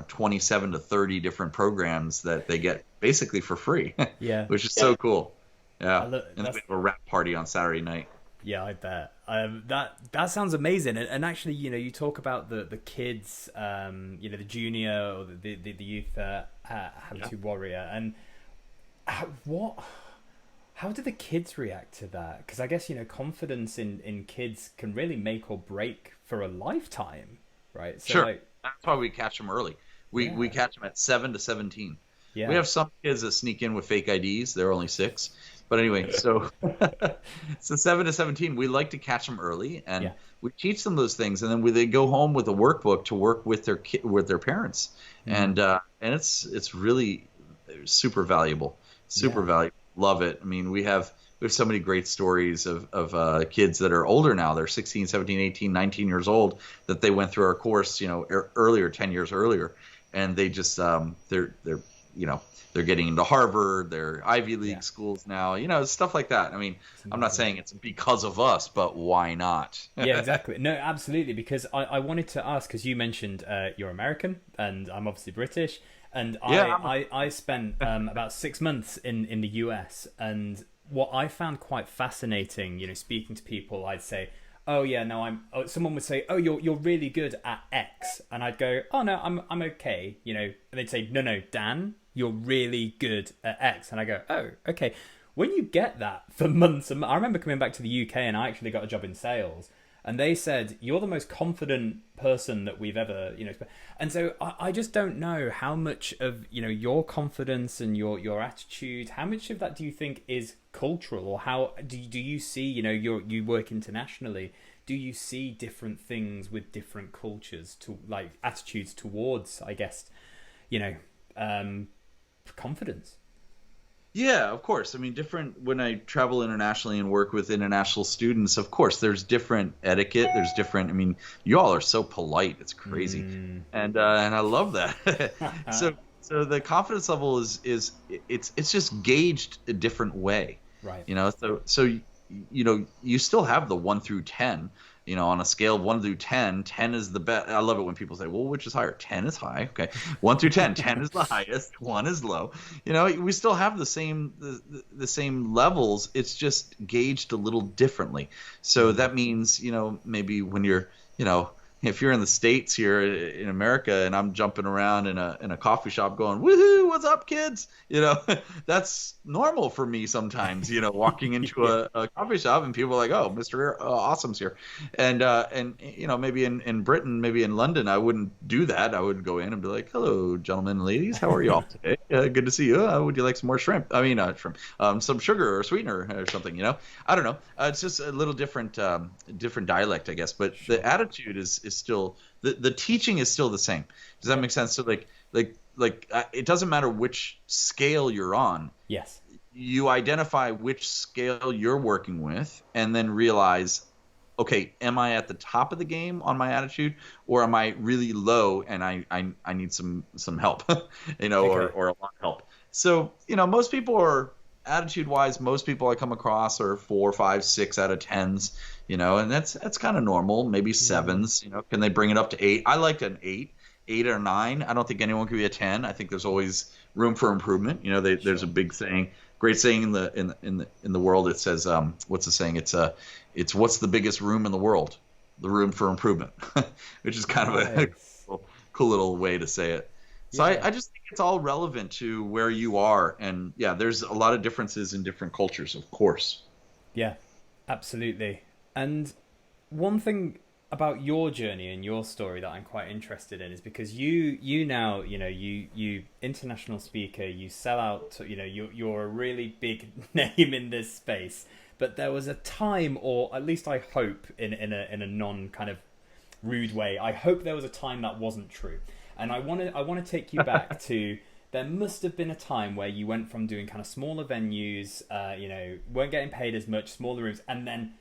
27 to 30 different programs that they get basically for free. Yeah. Which is so cool. Yeah. And then we have a wrap party on Saturday night. Yeah, I bet. That sounds amazing. And actually, you talk about the kids, the junior or the youth Habitude Warrior, and how do the kids react to that? Because I guess confidence in kids can really make or break for a lifetime, right? So, sure. That's why we catch them early. We catch them at 7 to 17. Yeah. We have some kids that sneak in with fake IDs. They're only 6. But anyway, so 7 to 17, we like to catch them early, and we teach them those things, and then they go home with a workbook to work with their parents, and it's really super valuable, valuable. Love it. I mean, we have so many great stories of kids that are older now. They're 16, 17, 18, 19 years old that they went through our course, earlier, 10 years earlier, and they just they're getting into Harvard, they're Ivy League schools now, stuff like that. I mean, I'm not saying it's because of us, but why not? Yeah, exactly. No, absolutely. Because I wanted to ask, because you mentioned you're American and I'm obviously British. And I spent about 6 months in the US. And what I found quite fascinating, speaking to people, I'd say, oh yeah, no, someone would say, oh, you're really good at X. And I'd go, oh no, I'm okay. And they'd say, no, Dan, you're really good at X. And I go, oh, okay. When you get that for months, I remember coming back to the UK and I actually got a job in sales, and they said, you're the most confident person that we've ever, and so I just don't know how much of, your confidence and your attitude, how much of that do you think is cultural, or how do you see, you work internationally, do you see different things with different cultures, to like attitudes towards, I guess, confidence? Yeah, of course. I mean, when I travel internationally and work with international students, of course, there's different etiquette. There's different, you all are so polite. It's crazy. And I love that. So the confidence level is it's just gauged a different way. Right. So you still have the 1 through 10. On a scale of 1 through 10, 10 is the best. I love it when people say, well, which is higher? 10 is high. Okay. 1 through 10, 10 is the highest, 1 is low. We still have the same levels. It's just gauged a little differently. So that means, maybe when you're, if you're in the States here in America and I'm jumping around in a coffee shop going, woohoo, what's up, kids? That's normal for me sometimes, walking into a coffee shop and people are like, oh, Mr. Awesome's here. And maybe in Britain, maybe in London, I wouldn't do that. I would go in and be like, hello, gentlemen and ladies, how are you all today? Good to see you. Would you like some more shrimp? Shrimp, some sugar or sweetener or something, I don't know. It's just a little different dialect, I guess. But the attitude is still, the teaching is still the same. Does that make sense? So like it doesn't matter which scale you're on. Yes. You identify which scale you're working with and then realize, okay, am I at the top of the game on my attitude, or am I really low and I need some help, okay. or a lot of help. So, most people are attitude-wise, most people I come across are 4, 5, 6 out of 10s, and that's kind of normal. Maybe 7s, can they bring it up to 8? I like an 8 or 9. I don't think anyone could be a 10. I think there's always room for improvement. There's a big saying, great saying in the world. It says, what's the saying? It's what's the biggest room in the world? The room for improvement, which is kind of a cool little way to say it. So I just think it's all relevant to where you are. And yeah, there's a lot of differences in different cultures, of course. Yeah, absolutely. And one thing about your journey and your story that I'm quite interested in is because you now, you international speaker, you sell out to, you're a really big name in this space. But there was a time, or at least I hope in a non kind of rude way, I hope there was a time that wasn't true. And I want to take you back to, there must have been a time where you went from doing kind of smaller venues, weren't getting paid as much, smaller rooms, and then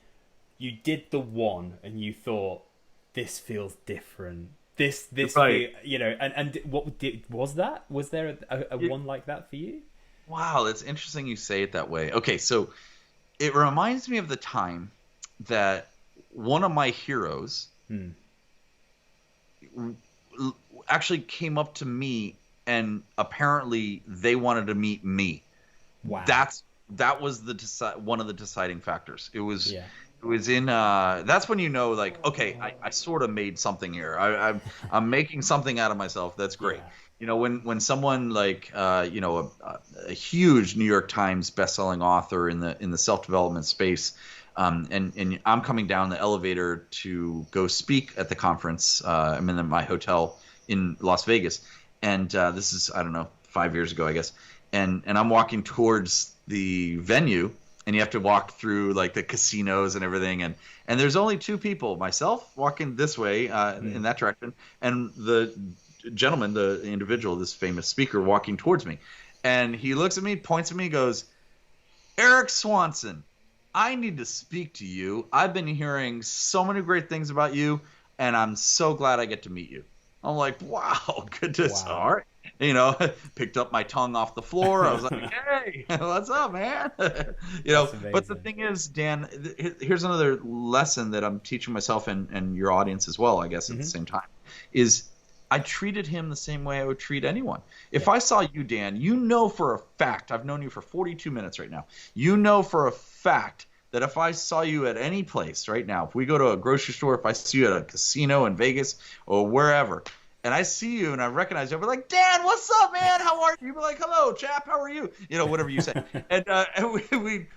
you did the one and you thought, this feels different. This Right. and was there a one like that for you? Wow, that's interesting you say it that way. Okay, so it reminds me of the time that one of my heroes actually came up to me, and apparently they wanted to meet me. Wow. That was one of the deciding factors. Yeah. It was in that's when you know, like, okay, I sort of made something here. I'm making something out of myself. That's great. Yeah. You know, when someone like a huge New York Times bestselling author in the self-development space, and I'm coming down the elevator to go speak at the conference. I'm in my hotel in Las Vegas, and this is, I don't know, 5 years ago, I guess. And I'm walking towards the venue, and you have to walk through like the casinos and everything, and there's only two people, myself walking this way in that direction, and the gentleman, the individual, this famous speaker, walking towards me. And he looks at me, points at me, goes, "Erik Swanson, I need to speak to you. I've been hearing so many great things about you, and I'm so glad I get to meet you." I'm like, wow, good to start. You know, picked up my tongue off the floor. I was like, "Hey, what's up, man?" But the thing is, Dan, here's another lesson that I'm teaching myself and your audience as well, I guess, at the same time, is I treated him the same way I would treat anyone. If I saw you, Dan, you know for a fact, I've known you for 42 minutes right now, you know for a fact that if I saw you at any place right now, if we go to a grocery store, if I see you at a casino in Vegas or wherever, and I see you and I recognize you, I'll be like, "Dan, what's up, man? How are you?" You'd be like, "Hello, chap. How are you?" You know, whatever you say. And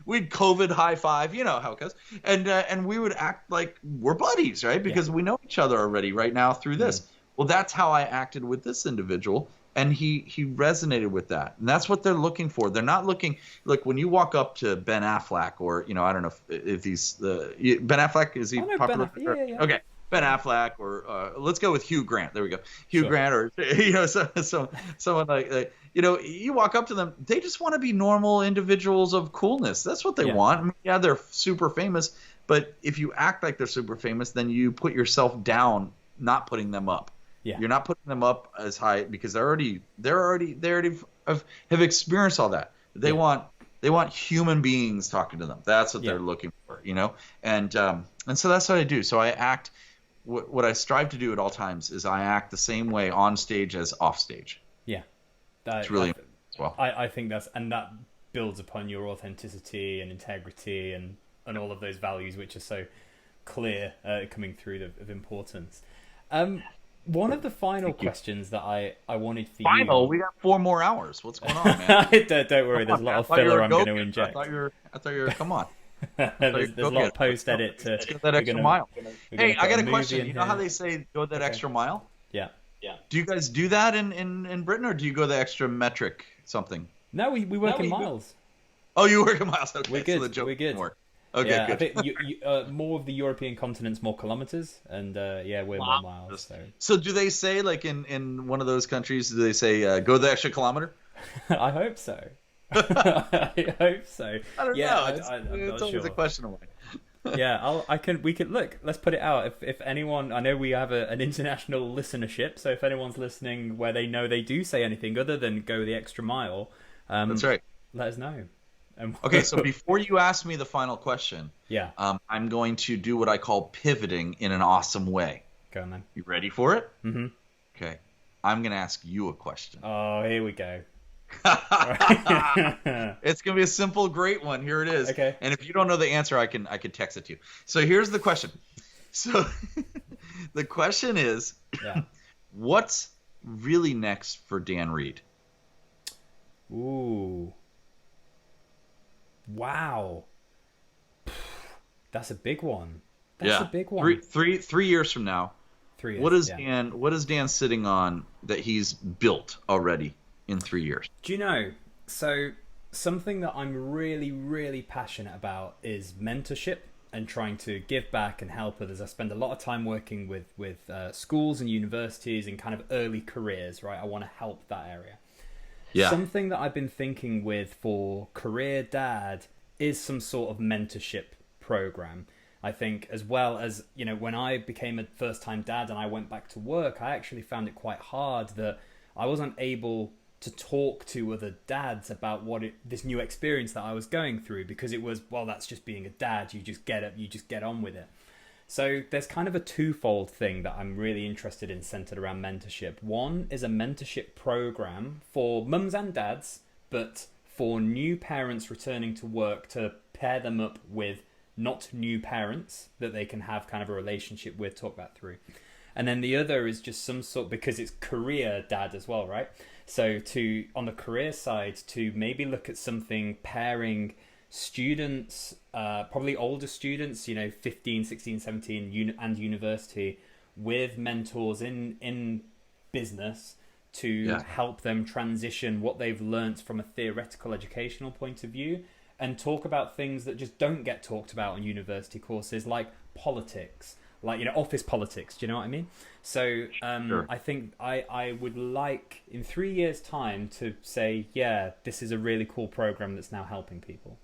we'd COVID high five, you know how it goes. And we would act like we're buddies, right? Because we know each other already right now through this. Well, that's how I acted with this individual, and he resonated with that. And that's what they're looking for. They're not looking, like, when you walk up to Ben Affleck, or, I don't know if he's Ben Affleck, is he popular? Yeah. Okay. Ben Affleck, or let's go with Hugh Grant. There we go. Hugh Grant, or someone like you walk up to them, they just want to be normal individuals of coolness. That's what they want. I mean, yeah, they're super famous, but if you act like they're super famous, then you put yourself down, not putting them up. Yeah. You're not putting them up as high because they already have experienced all that. They want human beings talking to them. That's what they're looking for, And so that's what I do. So I act. What I strive to do at all times is I act the same way on stage as off stage. Yeah, it's really important as well. I think that builds upon your authenticity and integrity and all of those values, which are so clear coming through of importance. One of the final questions that I wanted for you. We got 4 more hours. What's going on, man? Don't worry, there's a lot of filler I'm going to inject. I thought you were. Come on. there's a lot of post edit to that extra mile. Hey, I got a question. You know how they they say go that extra mile? Yeah. Do you guys do that in Britain, or do you go the extra metric something? No, we work in miles. Oh, you work in miles. Okay, we're good. So the joke we're good. More. Okay, yeah, good. I think more of the European continent's more kilometers, and we're more miles. So do they say, like, in one of those countries, do they say go the extra kilometer? I hope so. I hope so. I don't know. I'm it's always a question of mine. Yeah, we could look. Let's put it out. If anyone, I know we have an international listenership, so if anyone's listening where they know they do say anything other than go the extra mile, that's right. Let us know. Okay, so before you ask me the final question, I'm going to do what I call pivoting in an awesome way. Go on then. You ready for it? Mm-hmm. Okay, I'm going to ask you a question. Oh, here we go. It's gonna be a simple, great one. Here it is. Okay. And if you don't know the answer, I can text it to you. So here's the question. So the question is, what's really next for Dan Reed? Ooh. Wow. That's a big one. That's a big one. 3 years from now. 3 years. What is Dan sitting on that he's built already in 3 years? Do you know, so something that I'm really, really passionate about is mentorship. and trying to give back and help others. I spend a lot of time working with schools and universities in kind of early careers, right? I want to help that area. Yeah. Something that I've been thinking with for career dad is some sort of mentorship program. I think, as well as, you know, when I became a first-time dad and I went back to work, I actually found it quite hard that I wasn't able to talk to other dads about this new experience that I was going through, because it was, well, that's just being a dad. You just get it, you just get on with it. So there's kind of a twofold thing that I'm really interested in centered around mentorship. One is a mentorship program for mums and dads, but for new parents returning to work, to pair them up with not new parents that they can have kind of a relationship with, talk that through. And then the other is just some sort, because it's career dad as well, right? So on the career side, to maybe look at something pairing students, probably older students, 15, 16, 17, and university, with mentors in business to help them transition what they've learnt from a theoretical educational point of view, and talk about things that just don't get talked about on university courses, like politics, like, office politics. Do you know what I mean? So Sure. I think I would like, in 3 years' time, to say, yeah, this is a really cool program that's now helping people.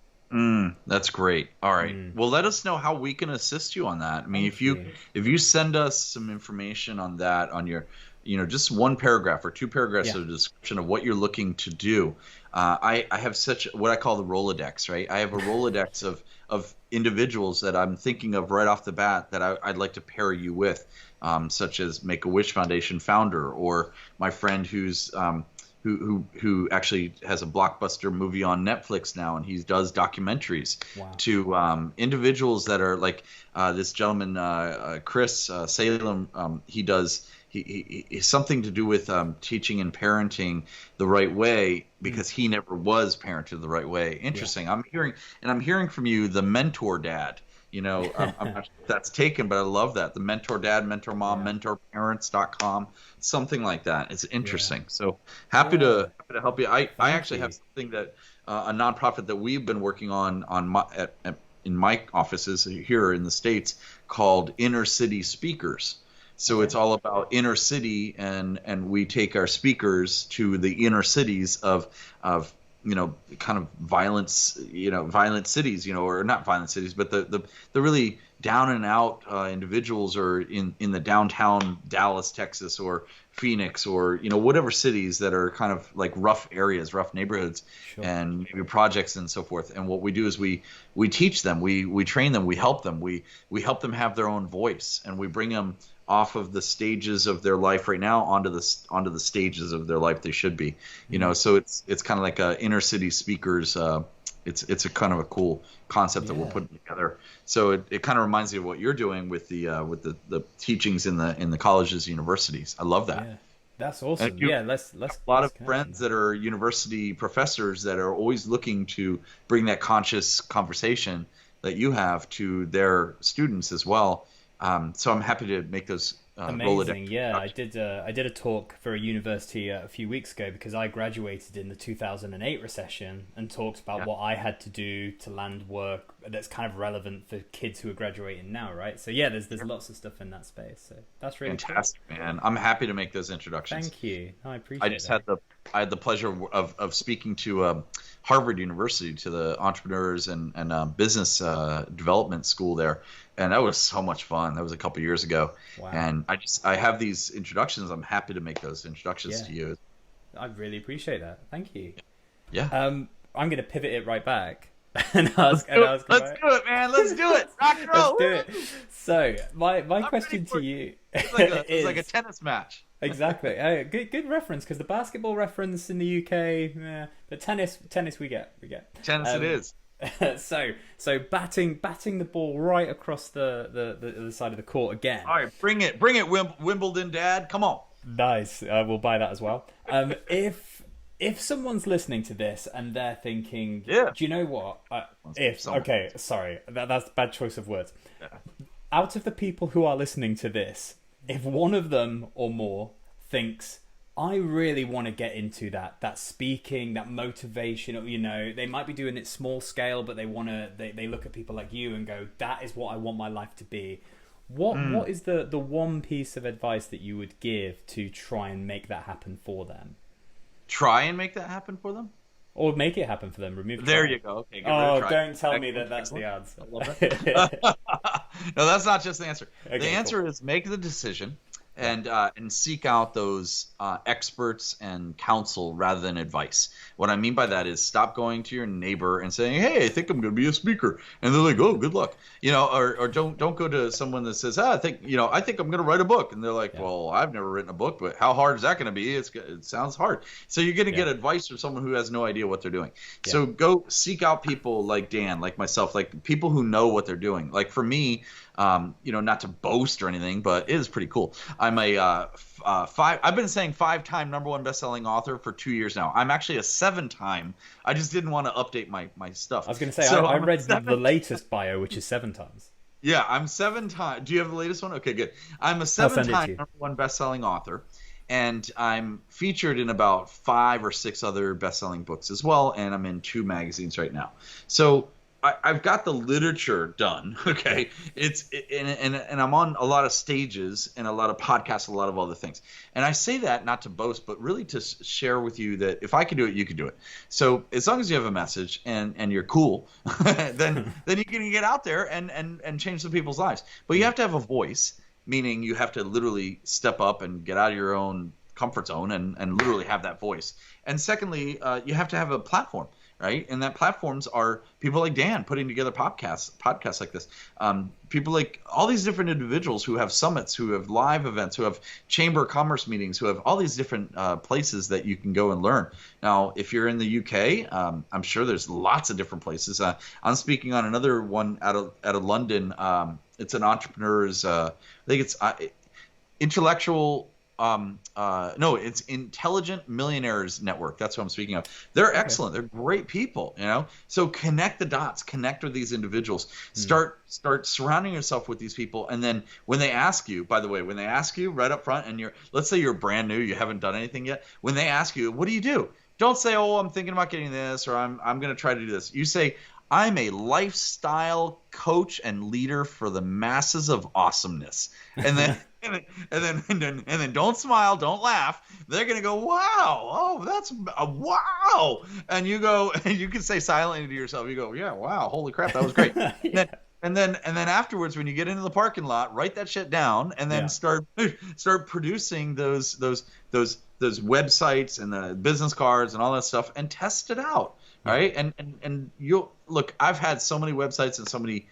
That's great. All right. Well, let us know how we can assist you on that. I mean, if you send us some information on that, on your, just one paragraph or two paragraphs of a description of what you're looking to do. I have such what I call the Rolodex, right? I have a Rolodex of individuals that I'm thinking of right off the bat that I'd like to pair you with, such as Make-A-Wish Foundation founder, or my friend who's who actually has a blockbuster movie on Netflix now, and he does documentaries. Wow. To individuals that are like this gentleman, Chris Salem. He does he something to do with teaching and parenting the right way, because he never was parented the right way. Interesting. Yeah. I'm hearing from you, the mentor dad. I'm not sure if that's taken, but I love that. The mentor dad, mentor mom, mentorparents.com, something like that. It's interesting. So happy to help you. I actually have something that a nonprofit that we've been working on in my offices here in the States, called Inner City Speakers. So it's all about inner city, and we take our speakers to the inner cities of kind of violence, violent cities, or not violent cities, but the really down and out individuals, or in the downtown Dallas, Texas, or Phoenix, or whatever cities that are kind of like rough areas, rough neighborhoods, and maybe projects and so forth. And what we do is we teach them, we train them, we help them, we help them have their own voice, and we bring them off of the stages of their life right now onto the stages of their life they should be. So it's kind of like a inner city speakers. It's a kind of a cool concept that we're putting together. So it kind of reminds me of what you're doing with the teachings in the colleges, universities. I love that. Yeah. That's awesome. Let's a lot of friends that are university professors that are always looking to bring that conscious conversation that you have to their students as well. So I'm happy to make those amazing. Yeah, I did a talk for a university a few weeks ago, because I graduated in the 2008 recession, and talked about what I had to do to land work that's kind of relevant for kids who are graduating now, right? So there's lots of stuff in that space. So that's really fantastic, cool. Man. I'm happy to make those introductions. Thank you. I appreciate it. I had the pleasure of speaking to Harvard University, to the entrepreneurs and business development school there. And that was so much fun. That was a couple years ago. Wow. And I have these introductions. I'm happy to make those introductions to you. I really appreciate that. Thank you. Yeah. I'm going to pivot it right back and ask. Let's do it, man. Let's do it. Rock and roll. Let's do it. So my question to you it's like a tennis match. Exactly. Good reference, because the basketball reference in the UK, but tennis we get. Tennis it is. So batting the ball right across the other side of the court again. All right, bring it, Wimbledon dad. Come on. Nice. We'll buy that as well. If someone's listening to this and they're thinking, do you know what? That's a bad choice of words. Yeah. Out of the people who are listening to this, if one of them or more thinks, I really want to get into that speaking, that motivation. You know, they might be doing it small scale, but they want to. They look at people like you and go, "That is what I want my life to be." What is the one piece of advice that you would give to try and make that happen for them? Try and make that happen for them? Or make it happen for them. Remove. There try. you go. Okay. Oh, don't tell me that's the answer. No, that's not just the answer. Okay, the answer is make the decision and seek out those experts and counsel rather than advice. What I mean by that is stop going to your neighbor and saying, "Hey, I think I'm going to be a speaker," and they're like, "Oh, good luck," you know, or don't go to someone that says, "I think I'm going to write a book," and they're like, "Well, I've never written a book, but how hard is that going to be? It sounds hard." So you're going to get advice from someone who has no idea what they're doing. Yeah. So go seek out people like Dan, like myself, like people who know what they're doing. Like for me, not to boast or anything, but it is pretty cool. I'm I've been saying 5-time #1 best-selling author for 2 years now. I'm actually a 7-time. I just didn't want to update my stuff. I was going to say, so I read the latest bio, which is 7 times. Yeah, I'm 7 times. Do you have the latest one? Okay, good. I'm a 7-time #1 best-selling author, and I'm featured in about 5 or 6 other best-selling books as well, and I'm in 2 magazines right now. So I've got the literature done, okay? And I'm on a lot of stages and a lot of podcasts, a lot of other things. And I say that not to boast, but really to share with you that if I can do it, you can do it. So as long as you have a message and you're cool, then you can get out there and change some people's lives. But you have to have a voice, meaning you have to literally step up and get out of your own comfort zone and literally have that voice. And secondly, you have to have a platform. Right, and that platforms are people like Dan putting together podcasts like this. People like all these different individuals who have summits, who have live events, who have chamber of commerce meetings, who have all these different places that you can go and learn. Now, if you're in the UK, I'm sure there's lots of different places. I'm speaking on another one out of London. It's an entrepreneur's. I think it's intellectual. It's Intelligent Millionaires Network. That's what I'm speaking of. They're excellent. They're great people, So connect the dots, connect with these individuals. Start surrounding yourself with these people. And then when they ask you, by the way, when they ask you right up front and let's say you're brand new, you haven't done anything yet. When they ask you, what do you do? Don't say, "Oh, I'm thinking about getting this," or I'm going to try to do this. You say, "I'm a lifestyle coach and leader for the masses of awesomeness." And then and then don't smile, don't laugh. They're gonna go, "Wow, oh, that's wow," and you go, and you can say silently to yourself, you go, "Yeah, wow, holy crap, that was great." And then afterwards, when you get into the parking lot, write that shit down, and then start producing those websites and the business cards and all that stuff, and test it out. Right, and you'll look. I've had so many websites and so many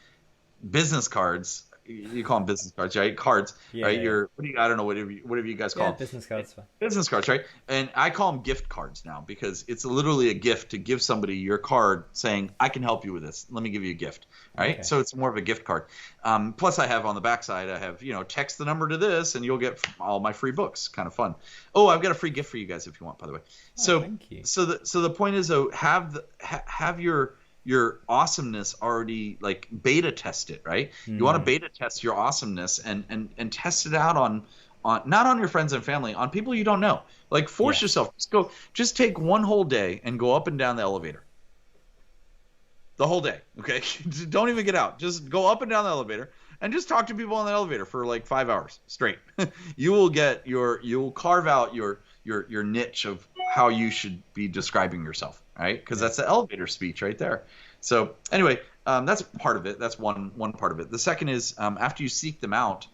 business cards. You call them business cards, right? Cards, right? Yeah. I don't know, whatever you guys call them. Business cards. Business cards, right? And I call them gift cards now because it's literally a gift to give somebody your card saying, "I can help you with this. Let me give you a gift." Right? Okay. So it's more of a gift card. Plus, I have on the backside, I have text the number to this, and you'll get all my free books. Kind of fun. Oh, I've got a free gift for you guys if you want, by the way. Thank you. So the point is, though, have your awesomeness already like beta test it, right? You want to beta test your awesomeness and test it out on not on your friends and family, on people you don't know. Like force yourself. Just take one whole day and go up and down the elevator. The whole day, okay? Don't even get out. Just go up and down the elevator and just talk to people on the elevator for like 5 hours straight. You will carve out your niche of how you should be describing yourself, right? Because that's the elevator speech right there. So anyway, that's part of it. That's one part of it. The second is after you seek them out,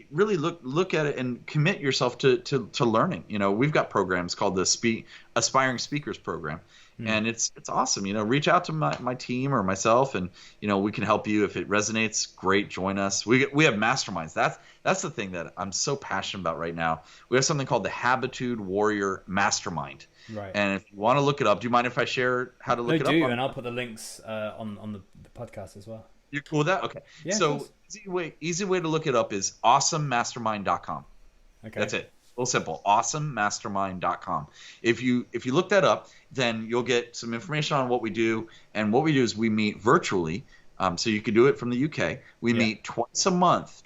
really look at it and commit yourself to learning. We've got programs called the Aspiring Speakers Program. And it's awesome. Reach out to my team or myself, and we can help you if it resonates. Great, join us. We have masterminds. That's the thing that I'm so passionate about right now. We have something called the Habitude Warrior Mastermind. Right. And if you want to look it up, do you mind if I share how to look it up? I do, and I'll put the links on the podcast as well. You're cool with that? Okay. Yeah, so easy way to look it up is awesomemastermind.com. Okay. That's it. Real simple. awesomemastermind.com. If you look that up, then you'll get some information on what we do. And what we do is we meet virtually. So you can do it from the UK. We meet twice a month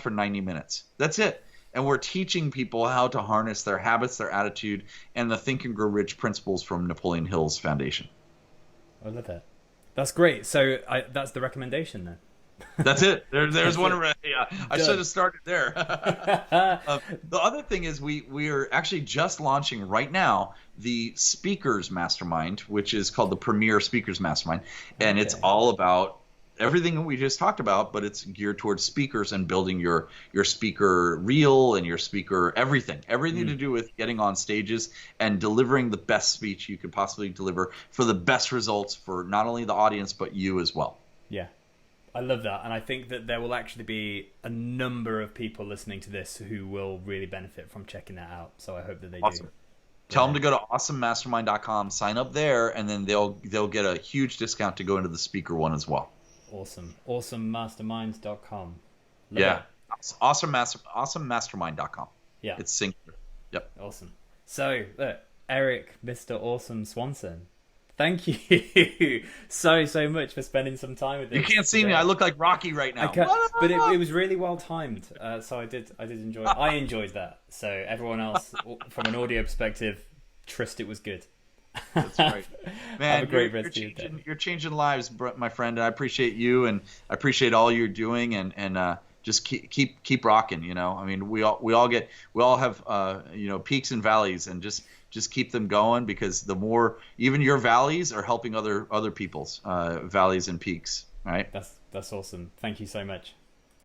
for 90 minutes. That's it. and we're teaching people how to harness their habits, their attitude, and the Think and Grow Rich principles from Napoleon Hill's foundation. I love it. That's great. So that's the recommendation then. That's it. There's one. Yeah, I Done. should have started there. The other thing is we are actually just launching right now the Speakers Mastermind, which is called the Premier Speakers Mastermind, and it's all about everything we just talked about, but it's geared towards speakers and building your speaker reel and your speaker everything to do with getting on stages and delivering the best speech you could possibly deliver for the best results for not only the audience but you as well. Yeah. I love that, and I think that there will actually be a number of people listening to this who will really benefit from checking that out. So I hope that they do. Tell them to go to awesomemastermind.com, sign up there, and then they'll get a huge discount to go into the speaker one as well. Awesome. Awesomemasterminds.com. Yeah. Awesomemastermind.com. Yeah. It's singular. Yep. Awesome. So, look, Erik Mr Awesome Swanson, thank you so much for spending some time with us. You can't see me. I look like Rocky right now. But it was really well timed. So I did enjoy it. I enjoyed that. So everyone else, from an audio perspective, trust it was good. That's right. Man, Have a great rest of your day. You're changing lives, my friend, and I appreciate you, and I appreciate all you're doing, and just keep rocking. You know, I mean, we all have peaks and valleys, and just keep them going, because the more, even your valleys are helping other people's valleys and peaks. Right? That's awesome. Thank you so much.